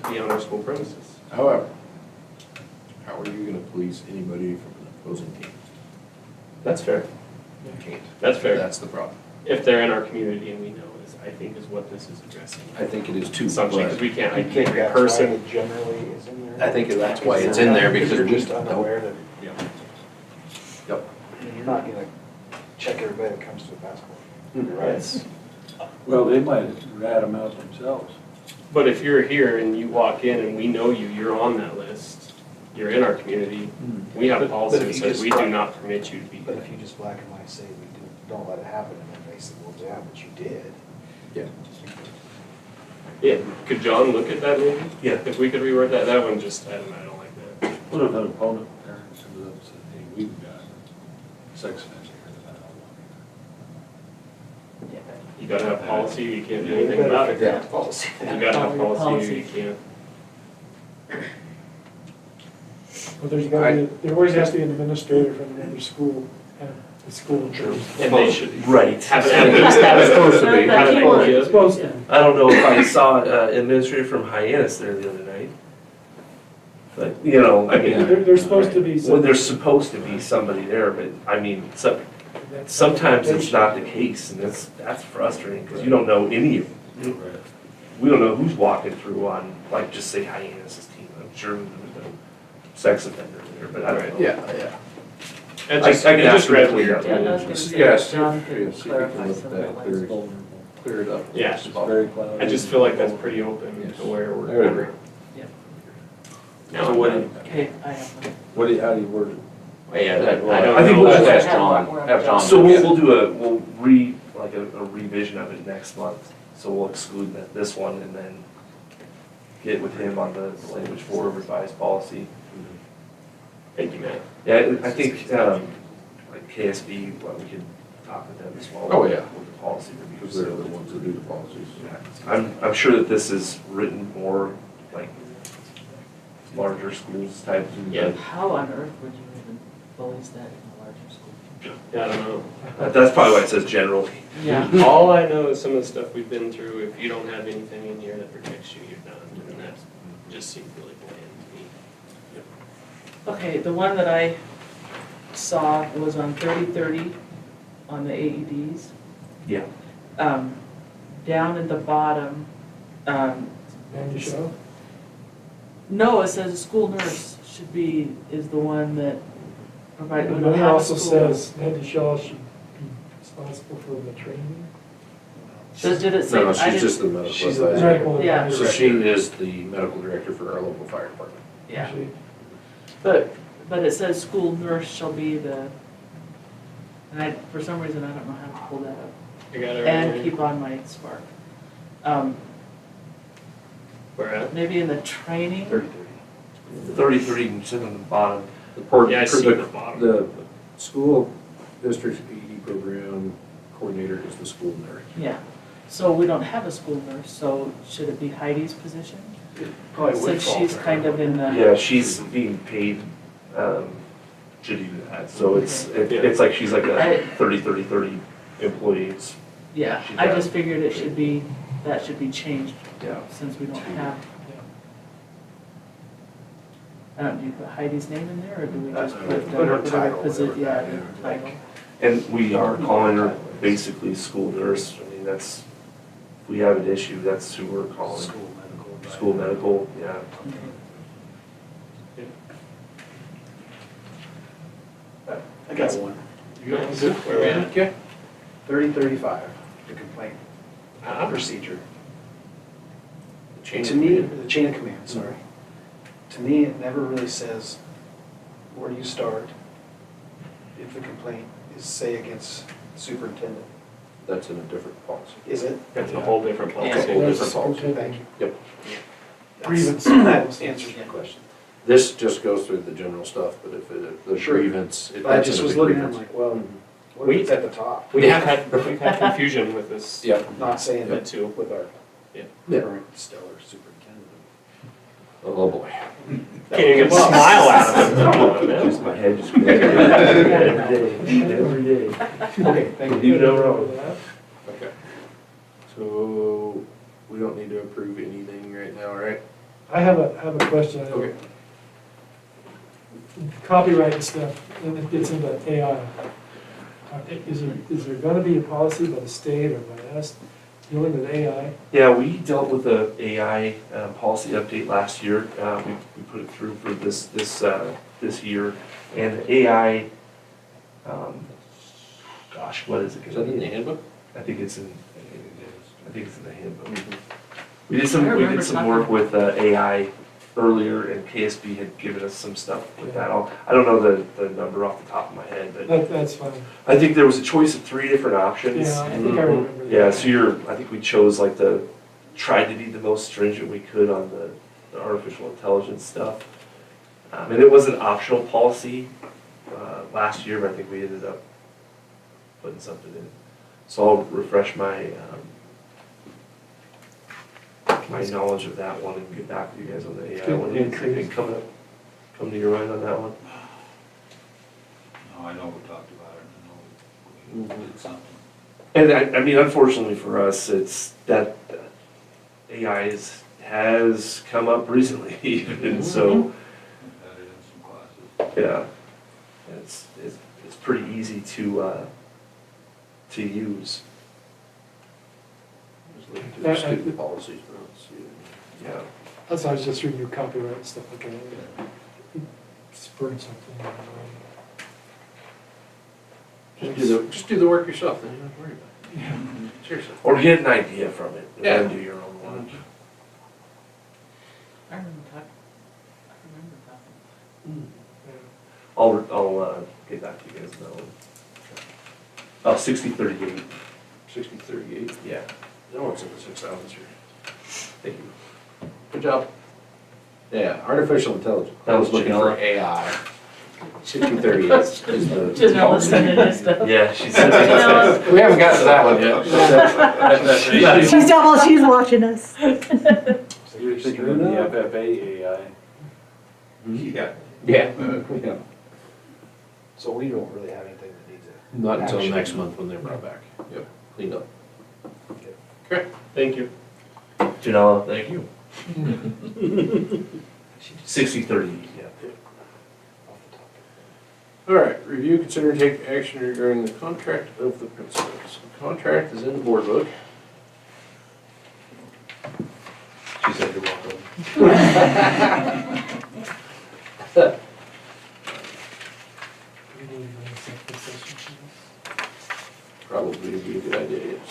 to be on our school premises. However, how are you gonna police anybody from an opposing team? That's fair. You can't. That's fair. That's the problem. If they're in our community and we know is, I think is what this is addressing. I think it is too, Assumption, because but we can't, I You can't think every that's why person. it generally is in there? I think that's why it's in there because you're we just don't. unaware that, Yep. I mean, you're not gonna check everybody that comes to the basketball. Right. Well, they might rat them out themselves. But if you're here and you walk in and we know you, you're on that list, you're in our community, we have a But policy if that you says just we do not permit you to be But here. if you just black and white say don't let it happen, and then they say, well, yeah, but you did. Yeah. Yeah, could John look at that maybe? Yeah. If we could reword that one just, I don't like that. What if an opponent parent comes up and says, hey, sex offenders. You gotta have policy, you can't do anything about it. Yeah, policy. You gotta have Follow your policy, you can't. But there's gotta be, there always has to be an administrator from another school, and the school. And they should Right. have it supposed to be. have it It's supposed to. I don't know if I saw administrator from Hyannis there the other night. But, you know, I mean, There's supposed to be well, some. there's supposed to be somebody there, but I mean, sometimes it's not the case, and that's frustrating, because you don't know any of them. We don't know who's walking through on, like, just say Hyannis' team. I'm sure there's no sex offender there, but I don't know. Yeah. It I just, can it ask just her to read clear weird. up. Yeah, I was gonna say, Yes, John see could if we can clarify look some at of that, the clear language. clear it up. Yeah. It's very cloudy. I just feel like that's pretty open to where I we're. agree. Now, So what do you, Okay, I have one. how do you word it? yeah, I don't I think know. we'll just ask have John. Have John. So we'll do we'll a revision of it next month, so we'll exclude this one and then get with him on the language for revised policy. Thank you, Matt. Yeah, I think, like KSB, well, we could talk with them as well. Oh, yeah. With the policy review. Because they're the ones that do the policies. I'm sure that this is written more like larger schools type. Yeah. How on earth would you even police that in a larger school? Yeah, I don't know. That's probably why it says general. Yeah. All I know is some of the stuff we've been through, if you don't have anything in here that protects you, you're done. And that just seems really bland to me. Okay, the one that I saw was on 3030 on the AEDs. Yeah. Down at the bottom, Mandy Show? no, it says a school nurse should be, is the one that provides, we And don't then it have a also school. says Mandy Shaw should be responsible for the training. Did it say? No, I she's didn't- just the medical She's the advisor. Medical Yeah. advisor. So she is the medical director for our local fire department. Yeah, She- but it says school nurse shall be the, and I, for some reason, I don't know how to pull that up. I got it And right keep on my spark. Where at? Maybe in the training, 3030, you said on the bottom. The port, Yeah, I see the, the bottom. the school district AD program coordinator is the school nurse. yeah. So we don't have a school nurse, so should it be Heidi's position? Probably would Since fall she's to her. kind of in the, Yeah, she's being paid to do that, so it's like she's like a 30 employee. It's- yeah, She's I got just it. figured that should be changed, Yeah. since we don't have. I don't, do you put Heidi's name in there, or do we just put Put her whatever title, posi- yeah, whatever. the title? And we are calling her basically school nurse. I mean, that's, if we have an issue, that's who we're calling. School medical. School medical, yeah. I got one. You got one? Where we at? Okay. 3035, the complaint procedure. Chain To of me, command. the chain of command, sorry. To me, it never really says where do you start if the complaint is, say, against the superintendent. That's in a different policy. Is it? That's a whole different It's a policy. whole That's different policy. okay. Thank you. Yep. Grievance. That answers your question. This just goes through the general stuff, but if the Sure. grievance. But I that's just in a was big looking at it grievance. like, well, what if it's at the top? We've had confusion with this. Yep. Not saying That that too. with our Yeah. current stellar superintendent. Oh, boy. Can't even get a smile out of it. Just my head just. Every day. Okay, thank you. You know wrong. Okay. So, we don't need to approve anything right now, right? I have a question. I know Okay. Copyright and stuff, and it gets into AI. Is there gonna be a policy by the state or by us dealing with AI? Yeah, we dealt with the AI policy update last year. We put it through for this year. And the AI, gosh, what is it? Is that in the handbook? I think it's in the handbook. Mm-hmm. We did I remember some work talking- with AI earlier, and KSB had given us some stuff with that. I don't know the number off the top of my head, but That's fine. I think there was a choice of 3 different options. Yeah, I think I remember that. Yeah, so I think we chose like tried to be the most stringent we could on the artificial intelligence stuff. And it was an optional policy last year, but I think we ended up putting something in. So I'll refresh my, my knowledge of that one and get back to you guys on the AI one. Anything come to your mind on that one? No, I know we talked about it, I know we did something. And I mean, unfortunately for us, it's that AI has come up recently even, so, We've had it in some classes. yeah. It's pretty easy to use, Just looking through the student policies, but I don't see it. yeah. That's why I was just reading your copyright and stuff like that. Spurred something. Just do the work yourself, then you don't have to worry about it. Yeah. Seriously. Or get an idea from it, and Yeah. then do your own one. I remember talking. I'll get back to you guys on that one. Oh, 6038, 6038. yeah, No one's in the 6,000 here. thank you. Good job. Yeah, artificial intelligence. That was looking for Janella. AI. 6038 is the. Janelle sending us stuff. Yeah, she said. Janelle. We haven't gotten to that one yet. She's watching us. So you're thinking of the FFA AI. Yeah. Yeah. Yeah. So we don't really have anything that needs it. Not until Action. next month when they're brought back. Yep, cleaned up. Thank you. Janella, thank you. 6038, yeah. Off the top. All right, review, consider, and take action regarding the contract of the principals. The contract is in the board book. She said you're welcome. We need an executive session for this. Probably would be a good idea, yes.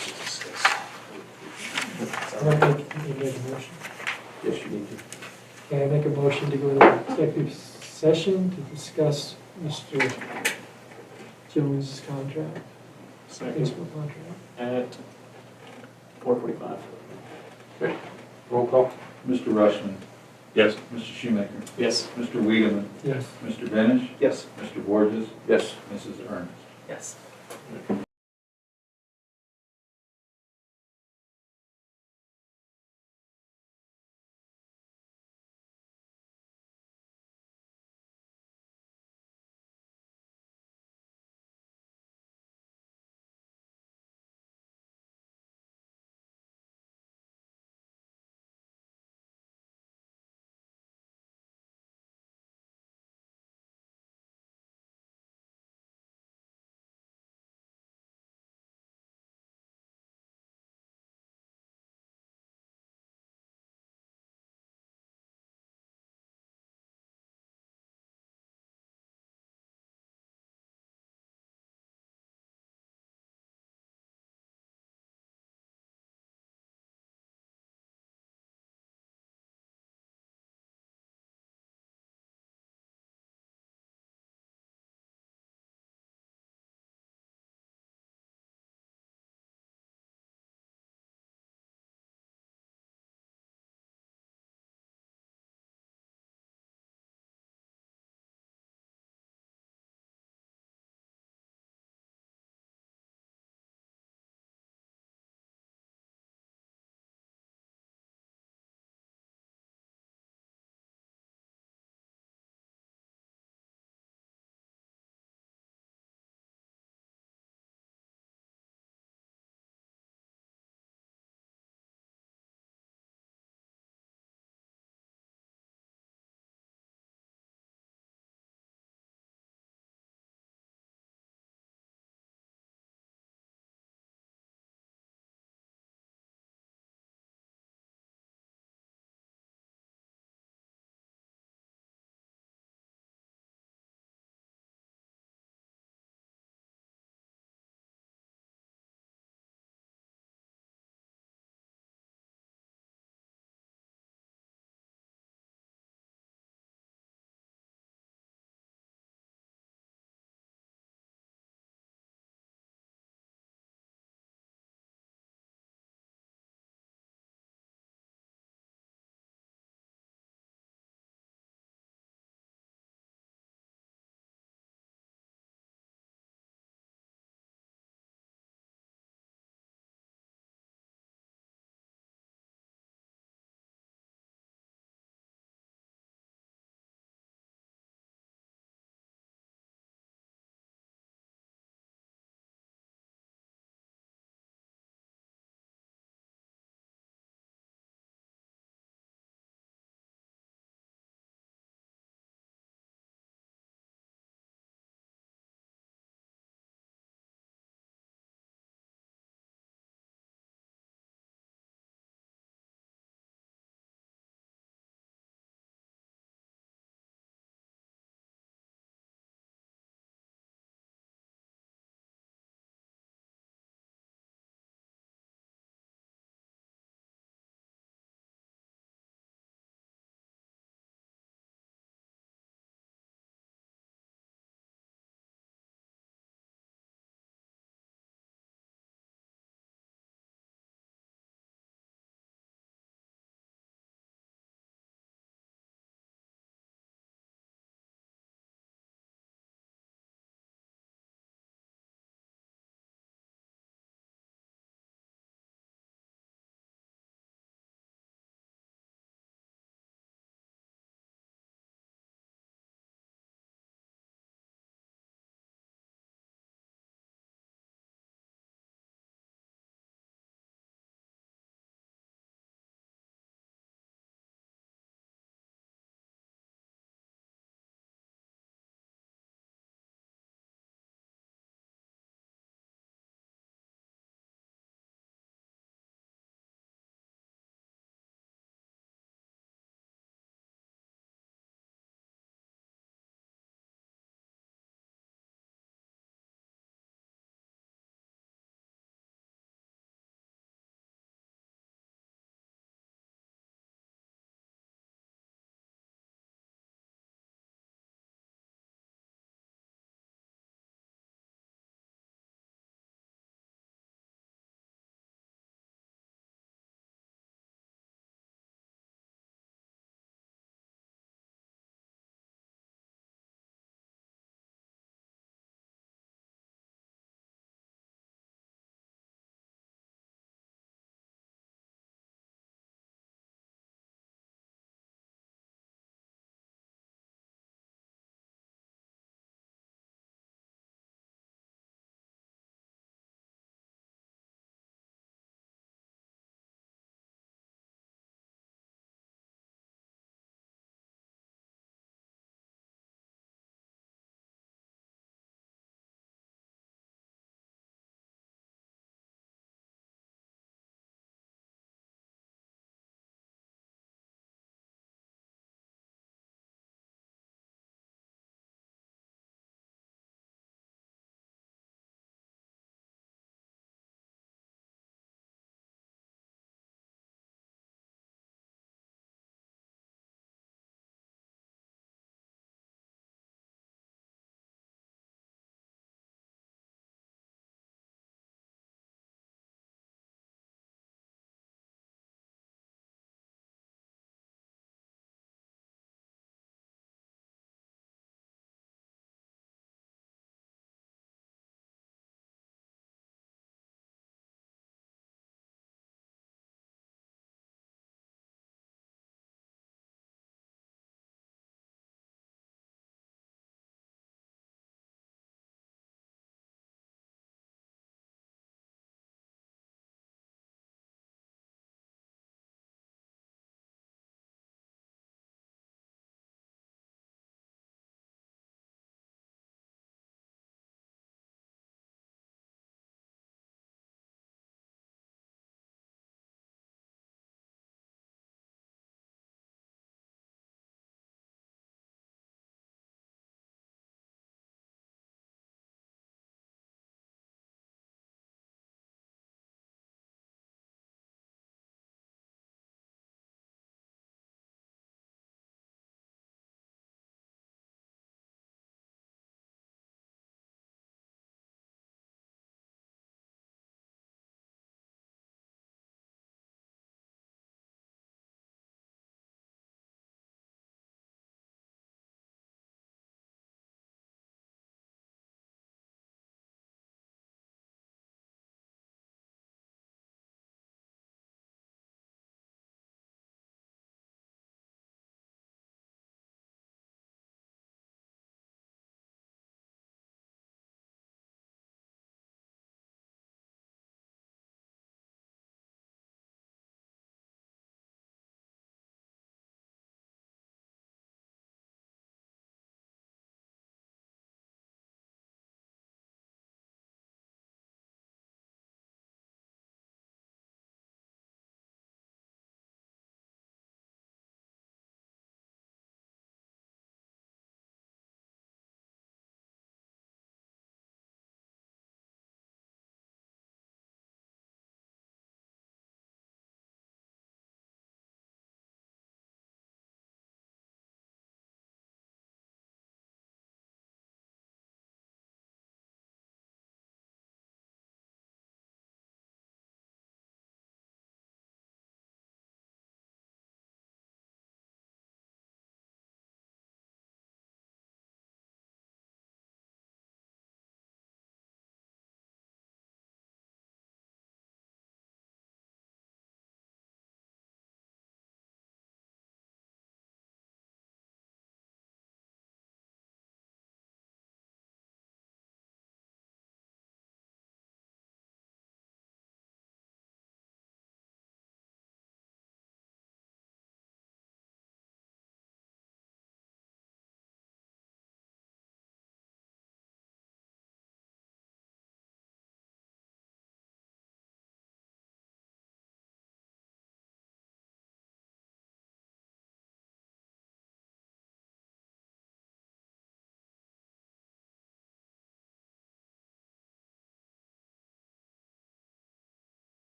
I think you make a motion. Yes, you need to. Can I make a motion to go into executive session to discuss Mr. Jones' contract, principal contract? At 4:45. Okay, roll call. Mr. Rushman, Yes. Mr. Shoemaker, Yes. Mr. Wiedemann, Yes. Mr. Benish, Yes. Mr. Borges, Yes. Mrs. Ernst. Yes.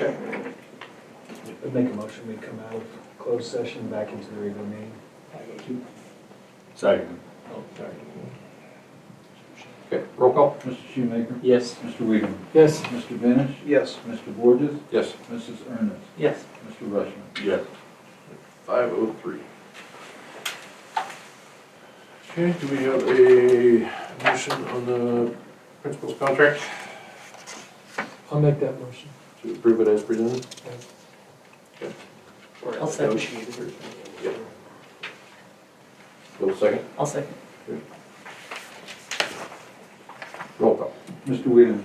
I'd make a motion, we come out of closed session back into the regular meeting. Second. Okay, roll call? Mr. Shoemaker? Yes. Mr. Weedham? Yes. Mr. Benish? Yes. Mr. Borges? Yes. Mrs. Ernest? Yes. Mr. Rushman? Yes. 5:03. Okay, do we have a motion on the principal's contract I'll make that motion. to approve it as presented? I'll second. Bill, second. I'll second. Roll call. Mr. Weedham?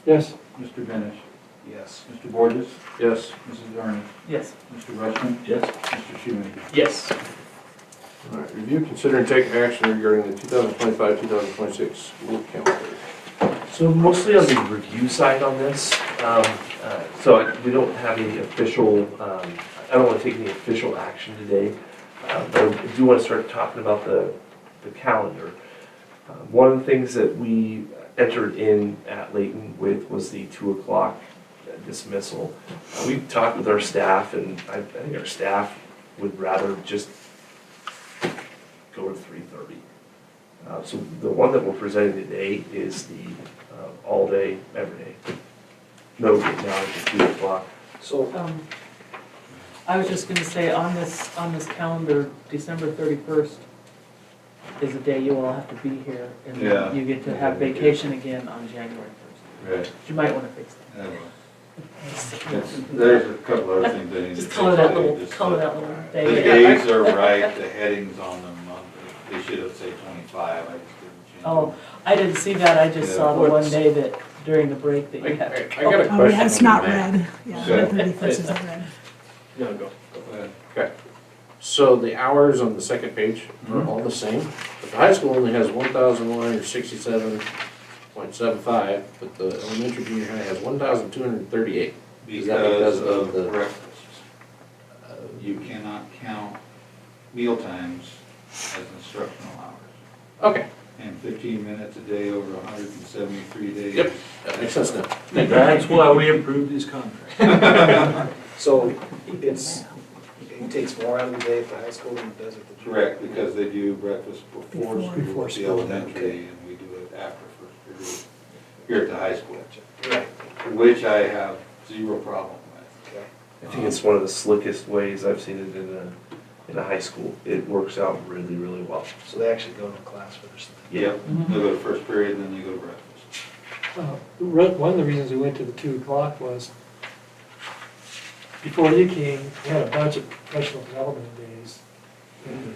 Yes. Mr. Benish? Yes. Mr. Borges? Yes. Mrs. Ernest? Yes. Mr. Rushman? Yes. Mr. Shoemaker? Yes. All right, review, consider, and take action regarding the 2025-2026 school calendar. So mostly on the review side on this, so we don't have any official, I don't want to take any official action today, but I do want to start talking about the calendar. One of the things that we entered in at Leyton with was the 2 o'clock dismissal. We talked with our staff, and I think our staff would rather just go to 3:30. So the one that we're presenting today is the all day, every day. No getting out at 2 o'clock. So, I was just gonna say, on this calendar, December 31st is a day you all have to be here, and Yeah. then you get to have vacation again on January 1st. Right. You might wanna fix that. There's a couple other things I need to. Just color that little, Just, color that little The day. days are right, the headings on them, they should have said 25, I just didn't change them. Oh, I didn't see that, I just Yeah. saw the one day that, during the break that I you had. got a question. Oh, yeah, it's on not that. red. Yeah, Okay. the 31st isn't red. No, go. Go ahead. Okay, so the hours on the second page are Mhm. all the same, but the high school only has 1,167.75, but the elementary junior high has 1,238. Is that because of the- breakfast. You cannot count meal times as instructional hours. Okay, And 15 minutes a day over 173 days. Yep. that makes sense now. That's why we approved his contract. so it takes more out of the day at the high school than it does at the junior. Correct, because they do breakfast before Before school at the school, elementary, okay. and we do it after first period here at the high school, Right, which I have zero problem with. okay. I think it's one of the slickest ways I've seen it in a high school. It works out really, really well. So they actually go to class first. Yep, Mhm. they go to first period, then they go to breakfast. One of the reasons we went to the 2 o'clock was, before you came, we had a bunch of professional development days. And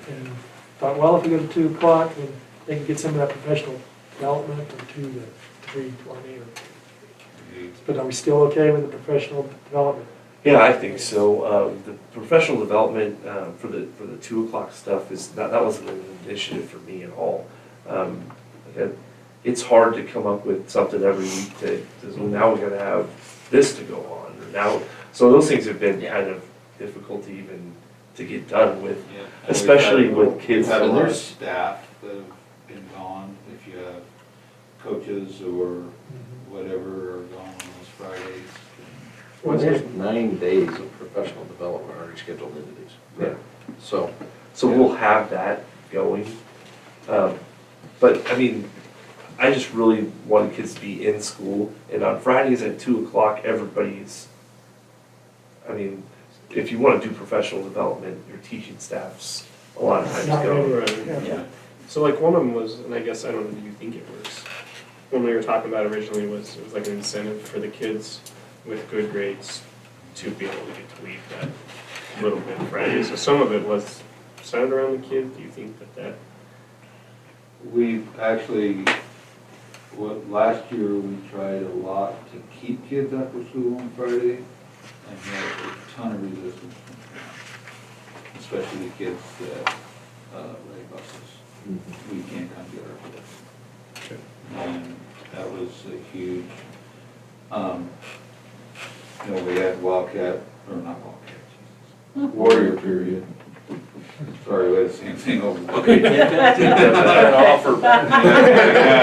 thought, well, if we go to 2 o'clock, then they can get some of that professional development from 2 to 3:20 or. But are we still okay with the professional development? Yeah, I think so. The professional development for the 2 o'clock stuff that wasn't an initiative for me at all. It's hard to come up with something every week to now we're gonna have this to go on, or now, so those things have been kind of difficult to even to get done with. Yeah. Especially with kids We've had a and lot of there's- staff that have been gone, if you have coaches or whatever are gone on those Fridays. Well, there's 9 days of professional development already scheduled into these. Yeah. So, So we'll have that going. But I mean, I just really wanted kids to be in school, and on Fridays at 2 o'clock, everybody's, I mean, if you want to do professional development, your teaching staff's a lot of times Not go. ready. Right. Yeah. So like one of them was, and I guess, I don't know, do you think it works? When we were talking about originally was, it was like an incentive for the kids with good grades to be able to get to leave that little bit Friday. So some of it was centered around the kids. Do you think that We actually, last year we tried a lot to keep kids after school on Friday, and had a ton of resistance from parents, especially the kids that ride buses. We can't come get our kids. And that was a huge, we had Wildcat, or not Wildcat, Jesus, Warrior period. Sorry, we had the same thing over. Yeah,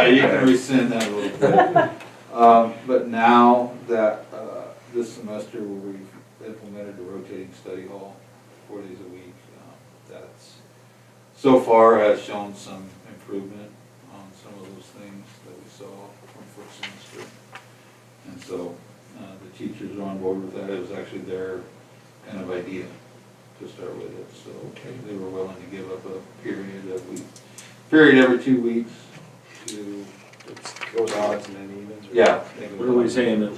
you can rescind that a little bit. But now that this semester where we've implemented a rotating study hall, 4 days a week. That's, so far has shown some improvement on some of those things that we saw from first semester. And so the teachers are on board with that. It was actually their kind of idea to start with it. So they were willing to give up a period every 2 weeks to, It goes odds and then evens. or- yeah. What are we saying, that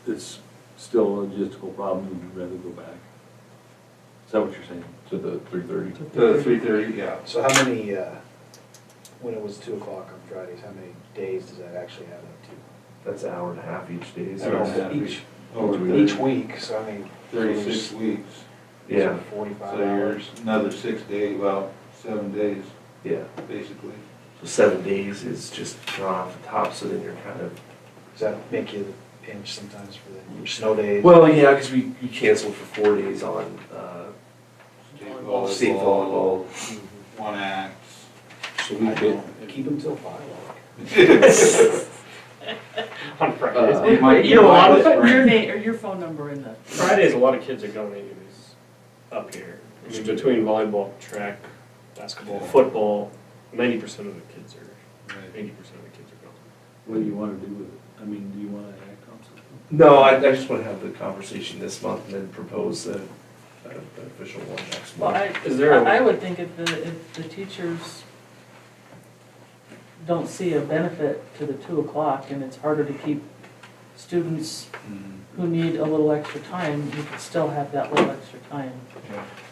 it's still a logistical problem, and you'd rather go back? Is that what you're saying? To the 3:30. To 3:30, yeah. So how many, when it was 2 o'clock on Fridays, how many days does that actually add up to? That's an hour and a half each day. I So know, it's- each, Over each week, so I mean. 36 weeks. Yeah, 45 So you're hours. another 6 days, well, 7 days, yeah. basically. So 7 days is just drawn off the top, so then you're kind of. Does that make you pinch sometimes for the snow days? Well, yeah, because we canceled for 4 days on, state volleyball. One act. So I we don't get, know. Keep them till 5. On Fridays. It might be You know, a lot of, Friday. Put your name, or your phone number in the. Fridays, a lot of kids are going anyways up here. I mean, between volleyball, track, basketball, football, 90% of the kids are, 80% of the kids are going. what do you want to do with it? I mean, do you want to act on something? No, I just want to have the conversation this month and then propose an official one next Well, month. Is there a- I would think if the teachers don't see a benefit to the 2 o'clock and it's harder to keep students who need a little extra time, you could still have that little extra time.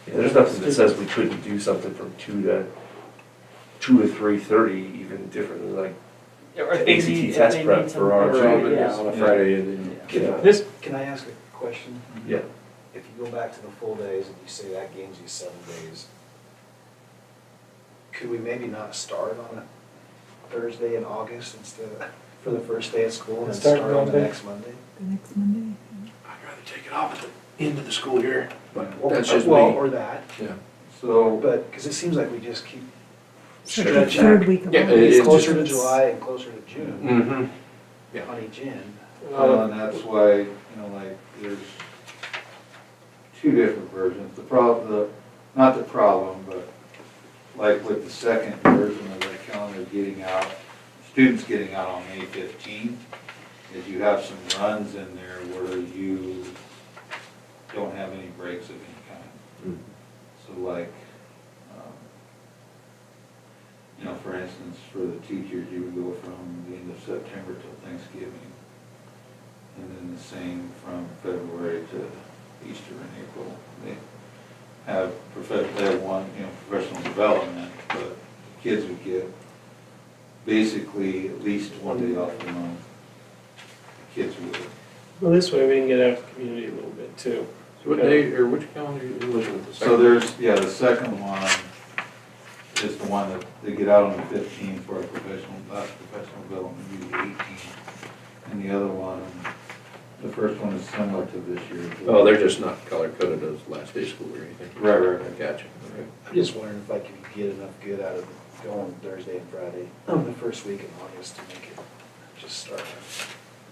Yeah, there's nothing that says we couldn't do something from 2 to 3:30, even different, like Or if they ACT need- if test they prep need for our some- children. Yeah. On a Friday and then. Yeah. This, Can I ask a question? Yeah. If you go back to the full days and you say that gains you 7 days, could we maybe not start on a Thursday in August instead of, for the first day of school and Start start on the Monday. next Monday? I'd rather take it off at the end of the school year, but Or- that's just Well, me. or that, So, but, because it seems like we just keep Such a stretching third week of Yeah, August. it is closer to just- July and closer to June Mm-hmm. Yeah. on each end. and that's why, like, there's 2 different versions. Not the problem, but like with the second version of the calendar getting out, students getting out on May 15th, is you have some runs in there where you don't have any breaks of any kind. So like, for instance, for the teachers, you would go from the end of September till Thanksgiving. And then the same from February to Easter and April. They have professional development, but kids would get basically at least 1 day off a month. Kids would. well, this way we can get out of the community a little bit too. So what day, or which calendar are you looking at? The So second? there's, the second one is the one that they get out on the 15th for a professional development, maybe the 18th. And the other one, the first one is similar to this year. Oh, they're just not color coded as last day of school or anything? Right, right. I gotcha. Okay. I'm just wondering if I could get enough good out of going Thursday and Friday the first week in August to make it just start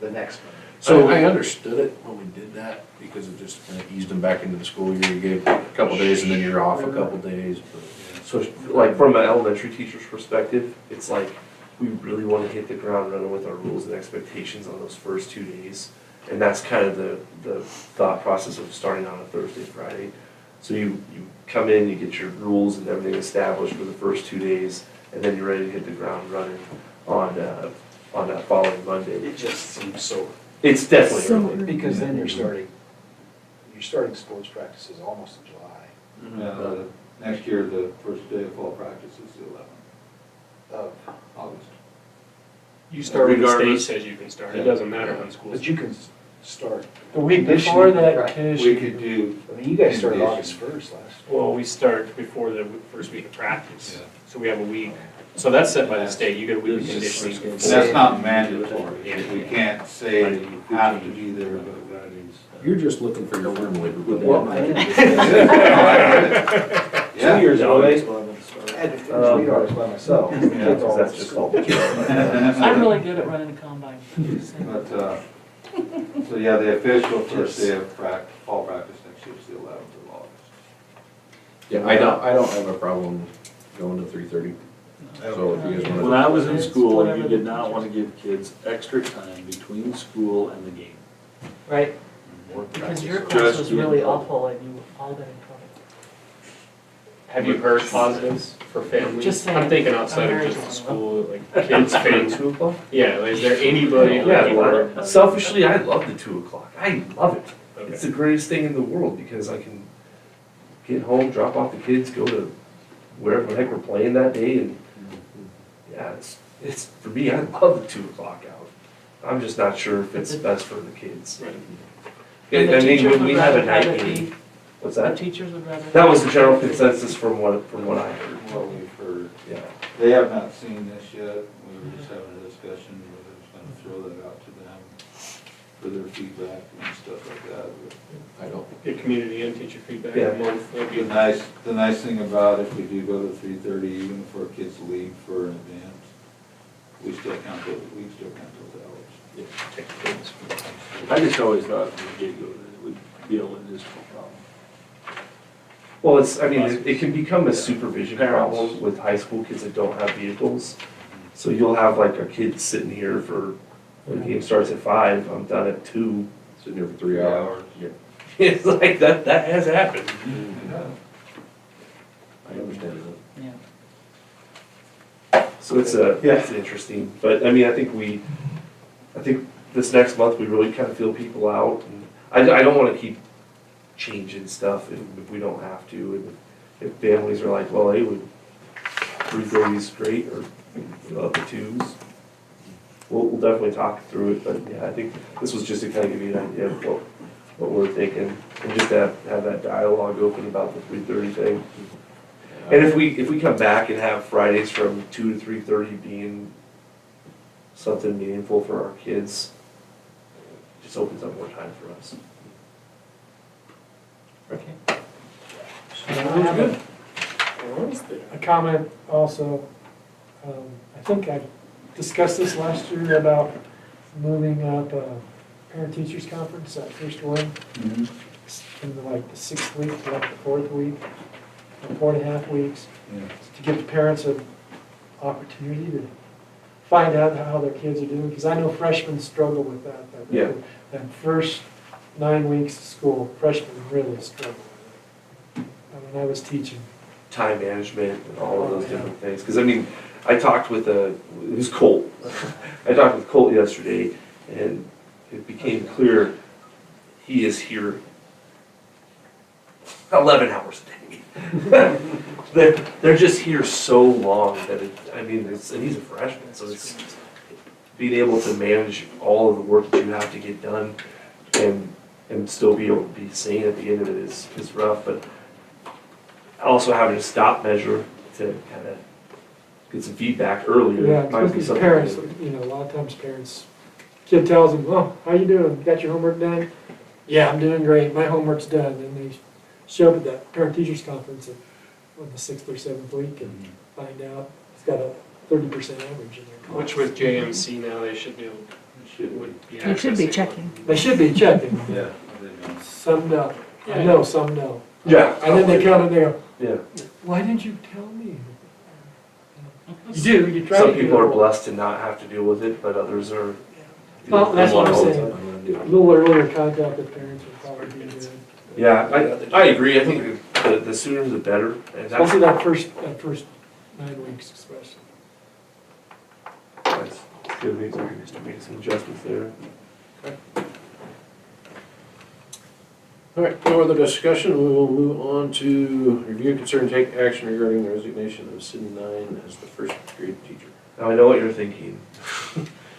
the next Monday. So I understood it when we did that, because it just kind of eased them back into the school year. You gave a couple days and then you're off a couple days. but- So like from an elementary teacher's perspective, it's like, we really want to hit the ground running with our rules and expectations on those first 2 days. And that's kind of the thought process of starting on a Thursday, Friday. So you come in, you get your rules and everything established for the first 2 days, and then you're ready to hit the ground running on that following Monday. It just seems so, It's definitely So early. because then you're starting sports practices almost in July Next year, the first day of fall practice is the 11th of, August. You start when the state Regardless. says you can start, it doesn't matter when school's. but you can start. The week before that, Kish. We could do, I mean, you guys started Conditions. August 1st last. Well, we start before the first week of practice, Yeah. so we have a week. So that's set by the state, you get a week of conditioning. and that's not mandatory. We can't say you have to be there, but You're just looking for your firm labor. Well, I am. Yeah. 2 years No, away. it's I had to finish read ours by myself. Yeah, Kids all that's at just school. called. I'm really good at running a combine. But, So yeah, the official first day of fall practice next year is the 11th of August. Yeah, I don't have a problem going to 3:30. So if you guys When wanna, I was in school, Whatever you the did not teachers- want to give kids extra time between school and the game. Right, Or because practice. your class Just was being really told. awful and you all got in trouble. Have you heard positives for families? Just saying. I'm thinking outside I'm of very just the sorry. school, like kids, families. 2 o'clock? Yeah, like, is there anybody? Yeah, like, well, selfishly, I love the 2 o'clock. I love it. Okay. It's the greatest thing in the world because I can get home, drop off the kids, go to wherever the heck we're playing that day, and yeah, it's for me. I love the 2 o'clock out. I'm just not sure if it's best for the kids. Right. And the I mean, teachers when would we have a rather have night it game, be, what's the that? teachers would rather. That was the general consensus from what I heard. What we've heard. Yeah. They have not seen this yet, we were just having a discussion, we were just gonna throw that out to them for their feedback and stuff like that. I don't. Get community and teacher feedback Yeah. a month, that'd be But the nice thing about if we do go to 3:30, even if our kids leave for an event, we still count those hours. Yeah, take the kids. I just always thought from the get-go that it would be a logistical problem. Well, it can become a supervision Parents. problem with high school kids that don't have vehicles. So you'll have like a kid sitting here for, when the game starts at 5, I'm done at 2. Sitting here for 3 hours. It's like, that has happened. I understand that. Yeah. So it's interesting, but I mean, I think this next month, we really kind of feel people out. And I don't want to keep changing stuff if we don't have to. And if families are like, well, hey, 3:30 is great, or up to 2s, we'll definitely talk through it. But yeah, I think this was just to kind of give you an idea of what we're thinking, and just to have that dialogue open about the 3:30 thing. And if we come back and have Fridays from 2 to 3:30 being something meaningful for our kids, it just opens up more time for us. Okay. I have a comment also. I think I discussed this last year about moving up parent-teachers conference, that first one, from like the 6th week to like the 4th week, or 4.5 weeks, to give the parents an opportunity to find out how their kids are doing, because I know freshmen struggle with that. Yeah. That first 9 weeks of school, freshmen really struggle with it. When I was teaching. Time management and all of those different things. Because I mean, I talked with it was Colt. I talked with Colt yesterday, and it became clear he is here 11 hours a day. They're just here so long that and he's a freshman, so it's being able to manage all of the work that you have to get done and still be able to be sane at the end of it is rough. But also having a stop measure to kind of get some feedback earlier. Yeah, might be especially something parents, that- you know, a lot of times parents, kid tells them, oh, how you doing? Got your homework done? Yeah, I'm doing great, my homework's done. And they show up at that parent-teachers conference on the 6th or 7th week and find out it's got a 30% average in their class. Which with JMC now, they should be able, would be You should be accessing. checking. They should be checking. Yeah. Some don't. I know some don't. Yeah. And then they come and they go, Yeah. why didn't you tell me? You do, you try to Some do people are it. blessed to not have to deal with it, but others are. Well, that's what I'm all the saying. time. A little earlier contact with parents would probably be good. Yeah, I agree. I think the sooner the better. And Especially that first 9 weeks especially. that's good. We can make some adjustments there. All right, no other discussion, we will move on to review, consider, and take action regarding the resignation of Sydney 9 as the first grade teacher. Now I know what you're thinking.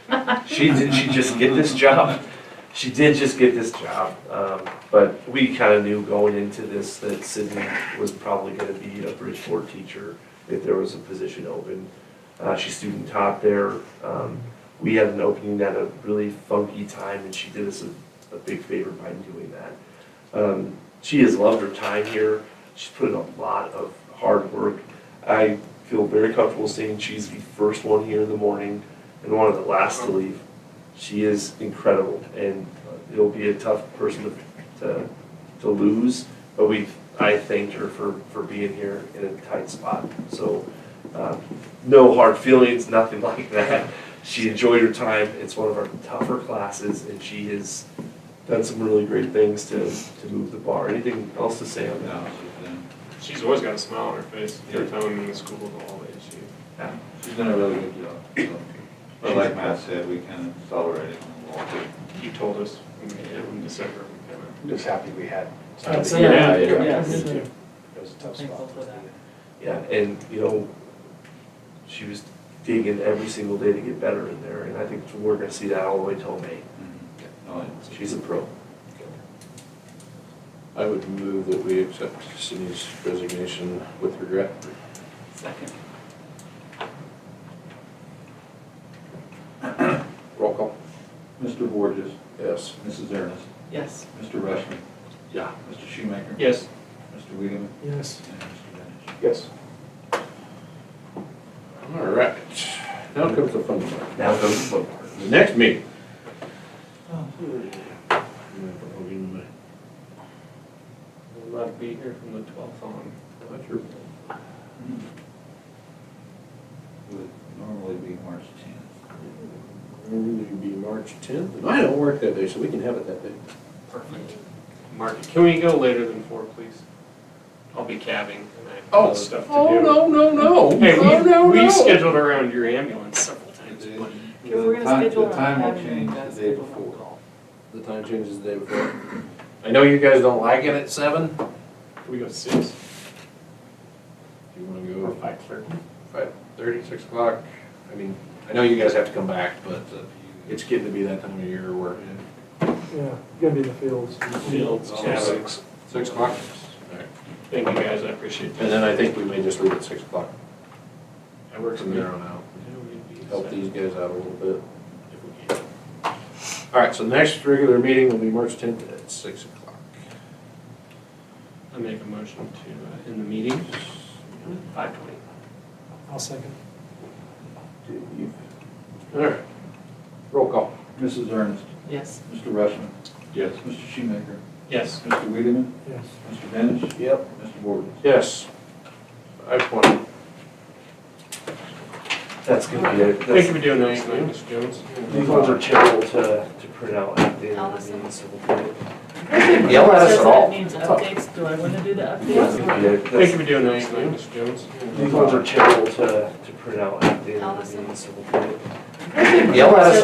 Did she just get this job? She did just get this job, but we kind of knew going into this that Sydney was probably going to be a Bridgeport teacher if there was a position open. She's student taught there. We had an opening at a really funky time, and she did us a big favor by doing that. She has loved her time here. She's put in a lot of hard work. I feel very comfortable saying she's the first one here in the morning and one of the last to leave. she is incredible, and it'll be a tough person to lose, but I thanked her for being here in a tight spot. So, no hard feelings, nothing like that. She enjoyed her time. It's one of our tougher classes, and she has done some really great things to move the bar. Anything else to say on that? No, She's always got a smile on her face. Every time I'm in the school hallway, she's done a really good job. So. But like Matt said, we kind of tolerated it a little bit. he told us in December. I'm just happy we had. That's somebody- it. yeah. Yes. me too. It was a tough Thankful spot. for that. Yeah, and she was digging every single day to get better in there, and I think we're gonna see that all the way till May. No, She's a pro. I would move that we accept Sydney's resignation with regret. Second. Roll call. Mr. Borges, Yes. Mrs. Ernest, Yes. Mr. Rushman, Yeah. Mr. Shoemaker. Yes. Mr. Wiedemann, Yes. and Mr. Benish. Yes. All right. Now comes the fun part. Now goes the fun part. The next meeting. I'm allowed to be here from the 12th on. That's your It would normally be March 10th. It'll be March 10th, and I don't work that day, so we can have it that day. Perfect. Mark, can we go later than 4, please? I'll be cabbing and I have Oh, other stuff to do. oh, no. Hey, Oh, no, we no. scheduled around your ambulance several times. The- but- Okay, we're gonna time- schedule The time will around change having the day you guys before. The time changes the day before. I know you guys don't like it at 7. Can we go 6 Do you wanna or go 5:30? 5:30, 6 o'clock? I mean, I know you guys have to come back, but it's getting to be that time of year where, Yeah, gonna be in the fields. Fields, Yeah. 6 o'clock? All right. Thank you guys, I appreciate that. And then I think we may just leave at 6 o'clock That works from for me. there on out. Help these guys out a little bit if we can. All right, so the next regular meeting will be March 10th at 6 o'clock. I make a motion to end the meeting, 5:20. I'll second. All right, roll call. Mrs. Ernest, Yes. Mr. Rushman, Yes. Mr. Shoemaker, Yes. Mr. Wiedemann, Yes. Mr. Benish. Yep. Mr. Borges. Yes. 5:20. That's gonna be it. Thank you for doing that tonight, Mr. Jones. These ones are terrible to print out at the end of the meeting, so we'll do it. Yell at us Says at that all. needs updates. Do I wanna do the That's updates? gonna be it. Thank you for doing that tonight, Mr. Jones. These ones are terrible to print out at the end of the meeting, so we'll do it. Yell at us.